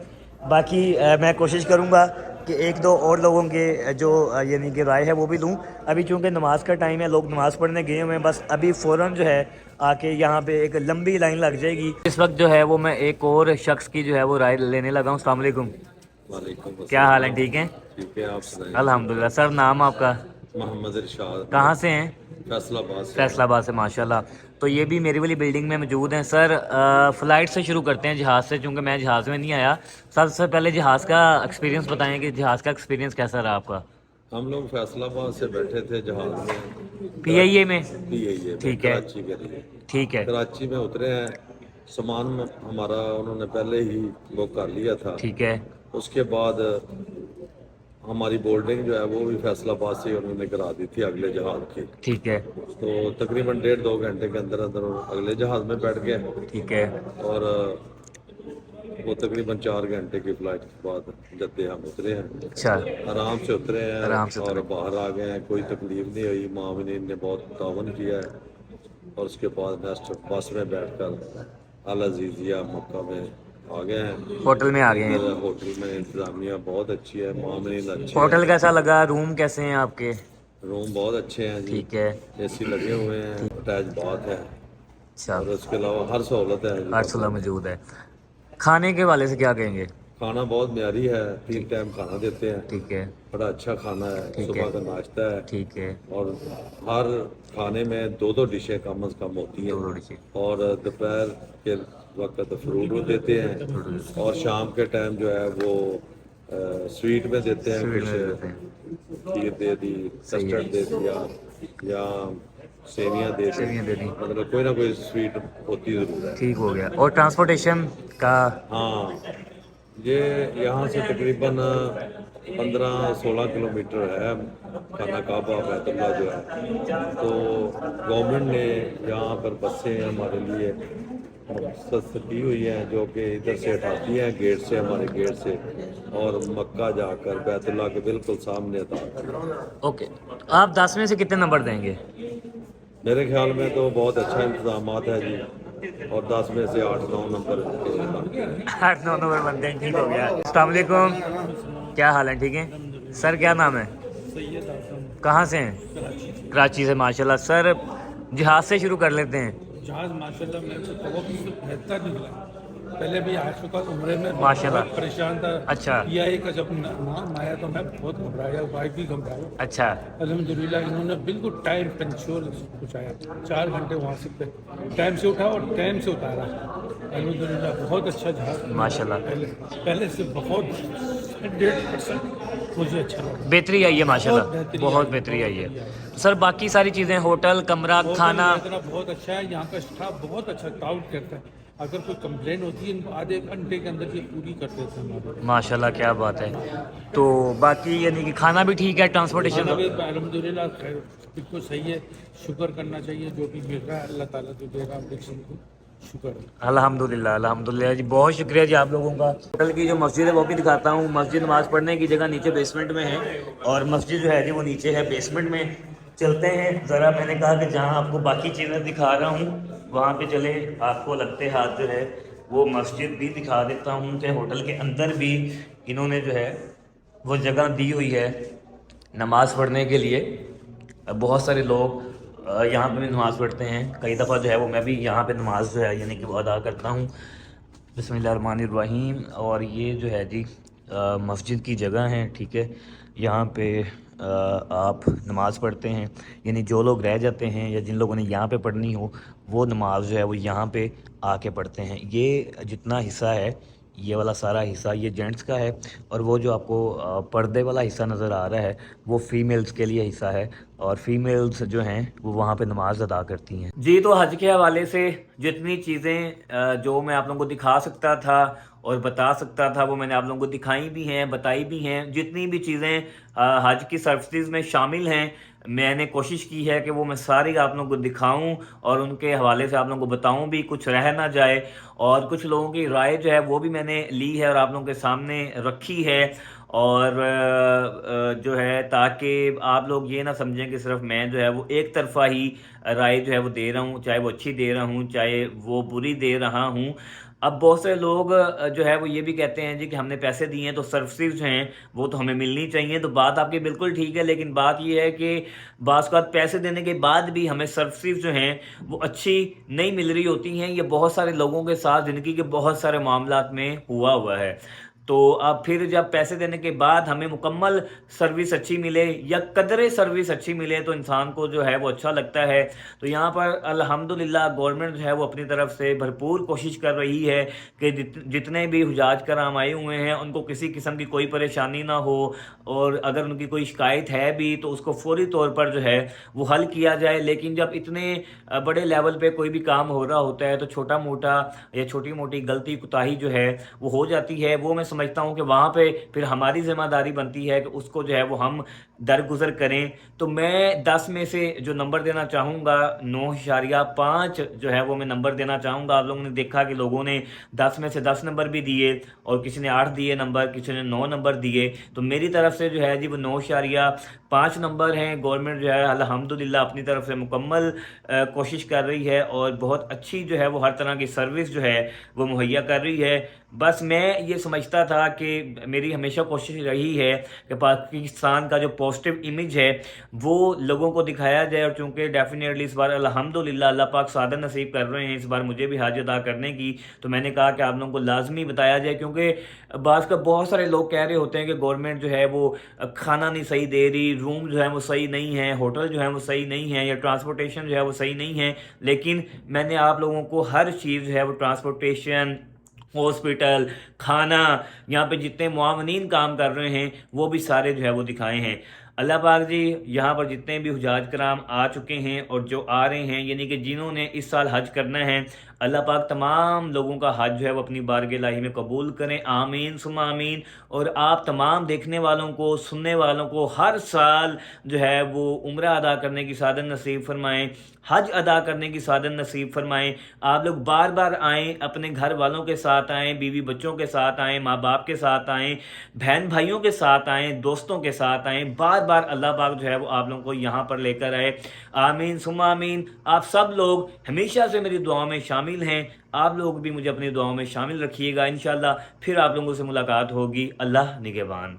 باقی میں کوشش کروں گا کہ 1-2 اور لوگوں کے جو یعنی کہ رائے ہے وہ بھی لوں۔ ابھی چونکہ نماز کا ٹائم ہے، لوگ نماز پڑھنے گئے ہوئے ہیں، بس ابھی فوراً جو ہے آ کے یہاں پہ ایک لمبی لائن لگ جائے گی۔ اس وقت جو ہے وہ میں ایک اور شخص کی جو ہے وہ رائے لینے لگا ہوں۔ السلام علیکم، وعلیکم السلام۔ کیا حال ہے؟ ٹھیک ہیں؟ ٹھیک ہے، آپ سنائیں۔ الحمدللہ۔ سر نام آپ کا؟ محمد ارشاد۔ کہاں سے ہیں؟ فیصل آباد سے۔ فیصل آباد سے، ماشاءاللہ۔ تو یہ بھی میری والی بلڈنگ میں موجود ہیں۔ سر فلائٹ سے شروع کرتے ہیں، جہاز سے، چونکہ میں جہاز میں نہیں آیا۔ سب سے پہلے جہاز کا ایکسپیرینس بتائیں کہ جہاز کا ایکسپیرینس کیسا رہا آپ کا؟ ہم لوگ فیصل آباد سے بیٹھے تھے جہاز میں، پی آئی اے میں؟ PIA ٹھیک ہے، کراچی کے لیے۔ ٹھیک ہے، کراچی میں اترے ہیں، سامان ہمارا انہوں نے پہلے ہی بک کر لیا تھا۔ ٹھیک ہے، اس کے بعد ہماری بورڈنگ جو ہے وہ بھی فیصل آباد سے انہوں نے کرا دی تھی اگلے جہاز کی۔ ٹھیک ہے، تو تقریباً 1.5-2 گھنٹے کے اندر اندر اگلے جہاز میں بیٹھ گئے، ٹھیک ہے، اور وہ تقریباً 4 گھنٹے کی فلائٹ کے بعد جدے ہم اترے ہیں، اچھا، آرام سے اترے ہیں، آرام سے اور اترے۔ باہر آ گئے ہیں، کوئی تکلیف نہیں ہوئی، معاونین نے بہت تعاون کیا ہے، اور اس کے بعد نیکسٹ بس میں بیٹھ کر العزیزیہ مکہ میں آ گئے ہیں۔ ہوٹل میں آ گئے ہیں۔ ہوٹل میں انتظامیہ بہت اچھی ہے، معاونین اچھے ہوٹل ہیں، کیسا لگا؟ روم کیسے ہیں آپ کے؟ روم بہت اچھے ہیں جی، ٹھیک ہے، AC لگے ہوئے ہیں، اٹیچ باتھ ہے، اچھا، اور اس کے علاوہ ہر سہولت ہے جی۔ ہر صلاح موجود ہے۔ کھانے کے حوالے سے کیا کہیں گے؟ کھانا بہت معیاری ہے، 3 ٹائم کھانا دیتے ہیں، ٹھیک ہے، بڑا اچھا کھانا ہے، ٹھیک صبح ہے، کا ناشتہ ہے، ٹھیک ہے، اور ہر کھانے میں 2 ڈشیں کم از کم ہوتی ہیں، 2 ڈشیں، اور دوپہر کے وقت فروٹ دیتے ہیں، اور شام کے ٹائم جو ہے وہ سویٹ میں دیتے ہیں، سویٹ میں کچھ دیتے ہیں، کھیر دے دی، کسٹرڈ دے دیا، یا سیویاں دے دی، سیویاں دے دی، مطلب کوئی نہ کوئی سویٹ ہوتی ضرور ہے۔ ٹھیک ہو گیا۔ اور ٹرانسپورٹیشن کا؟ ہاں، یہ یہاں سے تقریباً 15-16 کلومیٹر ہے خانہ کعبہ بیت اللہ جو ہے، تو گورنمنٹ نے یہاں پر بسیں ہمارے لیے مخصص کی ہوئی ہیں، جو کہ ادھر سے اٹھاتی ہیں گیٹ سے، ہمارے گیٹ سے، اور مکہ جا کر بیت اللہ کے بالکل سامنے اتارتی ہیں۔ اوکے، آپ 10 میں سے کتنے نمبر دیں گے؟ میرے خیال میں تو بہت اچھا انتظامات ہے جی، اور 10 میں سے 8-9 نمبر کے بنتے ہیں۔ 8-9 نمبر بنتے ہیں، ٹھیک ہو گیا۔ السلام علیکم، کیا حال ہے؟ ٹھیک ہے سر، کیا نام ہے؟ کہاں سے ہیں؟ کراچی سے، ماشاءاللہ۔ سر جہاز سے شروع کر لیتے ہیں۔ جہاز ماشاءاللہ میں سے بہت بہتر نکلا، پہلے بھی آ چکا عمرے میں، ماشاءاللہ۔ بہت پریشان تھا۔ اچھا، PIA کا جب نام آیا تو میں بہت گھبرایا، وائف بھی گھبرایا۔ اچھا، الحمدللہ انہوں نے بالکل ٹائم پنکچوئل پہنچایا، 4 گھنٹے وہاں سے ٹائم سے اٹھا اور ٹائم سے اتارا۔ الحمدللہ بہت اچھا جہاز، ماشاءاللہ۔ پہلے سے بہت 150% मुझे अच्छा लगा। बेहतरी आई है माशाल्लाह, बहुत बेहतरी बहुत आई, बेहतरी बहुत आई है। बेहतरी आई। सर बाकी सारी चीज़ें, होटल, कमरा, खाना, इतना बहुत अच्छा है, यहाँ का स्टाफ बहुत अच्छा काउंट करता है। अगर कोई कंप्लेन होती है आधे घंटे के अंदर ये पूरी कर देते हैं हमारे। माशाल्लाह क्या बात है। तो बाकी यानी कि खाना भी ठीक है, ट्रांसपोर्टेशन खाना भी अल्हम्दुलिल्लाह खैर बिल्कुल सही है। शुक्र करना चाहिए जो भी मिल रहा है, अल्लाह ताला जो दे रहा है देखिए को शुक्र है। अल्हम्दुलिल्लाह, अल्हम्दुलिल्लाह जी, बहुत शुक्रिया जी आप लोगों का। होटल की जो मस्जिद है वो भी दिखाता हूँ। मस्जिद नमाज़ पढ़ने की जगह नीचे बेसमेंट में है, और मस्जिद जो है जी वो नीचे है बेसमेंट में। चलते हैं ज़रा, मैंने कहा कि जहाँ आपको बाकी चीज़ें दिखा रहा हूँ वहाँ पे चले, आपको लगते हाथ जो है वो मस्जिद भी दिखा देता हूँ कि होटल के अंदर भी इन्होंने जो है वो जगह दी हुई है नमाज़ पढ़ने के लिए। बहुत सारे लोग यहाँ पे भी नमाज़ पढ़ते हैं। कई दफ़ा जो है वो मैं भी यहाँ पे नमाज़ जो है यानी कि वो अदा करता हूँ। बिस्मिल्लाहिर्रहमानिर्रहीम। और ये जो है जी मस्जिद की जगह है, ठीक है। यहाँ पे आप नमाज़ पढ़ते हैं, यानी जो लोग रह जाते हैं या जिन लोगों ने यहाँ पे पढ़नी हो वो नमाज़ जो है वो यहाँ पे आके पढ़ते हैं। ये जितना हिस्सा है, ये वाला सारा हिस्सा ये जेंट्स का है, और वो जो आपको पर्दे वाला हिस्सा नज़र आ रहा है वो फ़ीमेल्स के लिए हिस्सा है, और फीमेल्स जो हैं वो वहाँ पे नमाज अदा करती हैं जी। तो हज के हवाले से जितनी चीज़ें जो मैं आप लोगों को दिखा सकता था और बता सकता था वो मैंने आप लोगों को दिखाई भी हैं, बताई भी हैं। जितनी भी चीज़ें हज की सर्विसेज में शामिल हैं मैंने कोशिश की है कि वो मैं सारी आप लोगों को दिखाऊं और उनके हवाले से आप लोगों को बताऊं भी, कुछ रह ना जाए। और कुछ लोगों की राय जो है वो भी मैंने ली है और आप लोगों के सामने रखी है। और जो है ताकि आप लोग ये ना समझें कि सिर्फ मैं जो है वो एक तरफा ही राय जो है वो दे रहा हूँ, चाहे वो अच्छी दे रहा हूँ चाहे वो बुरी दे रहा हूँ। अब बहुत से लोग जो है वो ये भी कहते हैं जी कि हमने पैसे दिए हैं तो सर्विसेज जो हैं वो तो हमें मिलनी चाहिए। तो बात आपकी बिल्कुल ठीक है, लेकिन बात ये है कि बाज़ औक़ात पैसे देने के बाद भी हमें सर्विसेज जो हैं वो अच्छी नहीं मिल रही होती हैं। ये बहुत सारे लोगों के साथ ज़िंदगी के बहुत सारे मामलात में हुआ है। तो अब फिर जब पैसे देने के बाद हमें मुकम्मल सर्विस अच्छी मिले या कदरे सर्विस अच्छी मिले तो इंसान को जो है वो अच्छा लगता है। तो यहाँ पर अल्हम्दुलिल्लाह गवर्नमेंट जो है वो अपनी तरफ से भरपूर कोशिश कर रही है कि जितने भी हुजाज कराम आए हुए हैं उनको किसी किस्म की कोई परेशानी ना हो, और अगर उनकी कोई शिकायत है भी तो उसको फौरी तौर पर जो है वो हल किया जाए। लेकिन जब इतने बड़े लेवल पे कोई भी काम हो रहा होता है तो छोटा मोटा या छोटी मोटी गलती कोताही जो है वो हो जाती है। वो मैं समझता हूँ कि वहाँ पे फिर हमारी ज़िम्मेदारी बनती है कि उसको जो है वो हम दरगुजर करें। तो मैं 10 में से जो नंबर देना चाहूँगा 9.5 जो है वो मैं नंबर देना चाहूँगा। आप लोगों ने देखा कि लोगों ने 10 में से 10 नंबर भी दिए और किसी ने 8 दिए नंबर, किसी ने 9 नंबर दिए। तो मेरी तरफ से जो है जी वो 9.5 नंबर हैं। गवर्नमेंट जो है अल्हम्दुलिल्लाह अपनी तरफ से मुकम्मल कोशिश कर रही है और बहुत अच्छी जो है वो हर तरह की सर्विस जो है वो मुहैया कर रही है। बस मैं ये समझता था कि मेरी हमेशा कोशिश रही है कि पाकिस्तान का जो पॉजिटिव इमेज है वो लोगों को दिखाया जाए। और चूँकि डेफिनेटली इस बार अल्हम्दुलिल्लाह अल्लाह पाक सादत नसीब कर रहे हैं इस बार मुझे भी हज अदा करने की, तो मैंने कहा कि आप लोगों को लाजमी बताया जाए। क्योंकि बाज़ का बहुत सारे लोग कह रहे होते हैं कि गवर्नमेंट जो है वो खाना नहीं सही दे रही, रूम जो है वो सही नहीं है, होटल जो है वो सही नहीं है, या ट्रांसपोर्टेशन जो है वो सही नहीं है। लेकिन मैंने आप लोगों को हर चीज़ जो है वो ट्रांसपोर्टेशन, हॉस्पिटल, खाना, यहाँ पे जितने मुआवनीन काम कर रहे हैं वो भी सारे जो है वो दिखाए हैं। अल्लाह पाक जी यहाँ पर जितने भी हुजाज कराम आ चुके हैं और जो आ रहे हैं यानी कि जिन्होंने इस साल हज करना है, अल्लाह पाक तमाम लोगों का हज जो है वो अपनी बारगाह इलाही में कबूल करें, आमीन सुम्मा आमीन। और आप तमाम देखने वालों को, सुनने वालों को हर साल जो है वो उम्रा अदा करने की सादत नसीब फरमाएं, हज अदा करने की सादत नसीब फरमाएं। आप लोग बार बार आएँ, अपने घर वालों के साथ आएँ, बीवी बच्चों के साथ आएँ, माँ बाप के साथ आएँ, बहन भाइयों के साथ आएँ, दोस्तों के साथ आएँ। बार बार अल्लाह पाक जो है वो आप लोगों को यहाँ पर लेकर आए, आमीन सुम्मा आमीन। आप सब लोग हमेशा से मेरी दुआओं में शामिल हैं, आप लोग भी मुझे अपनी दुआओं में शामिल रखिएगा। इंशाल्लाह फिर आप लोगों से मुलाकात होगी। अल्लाह निगहबान।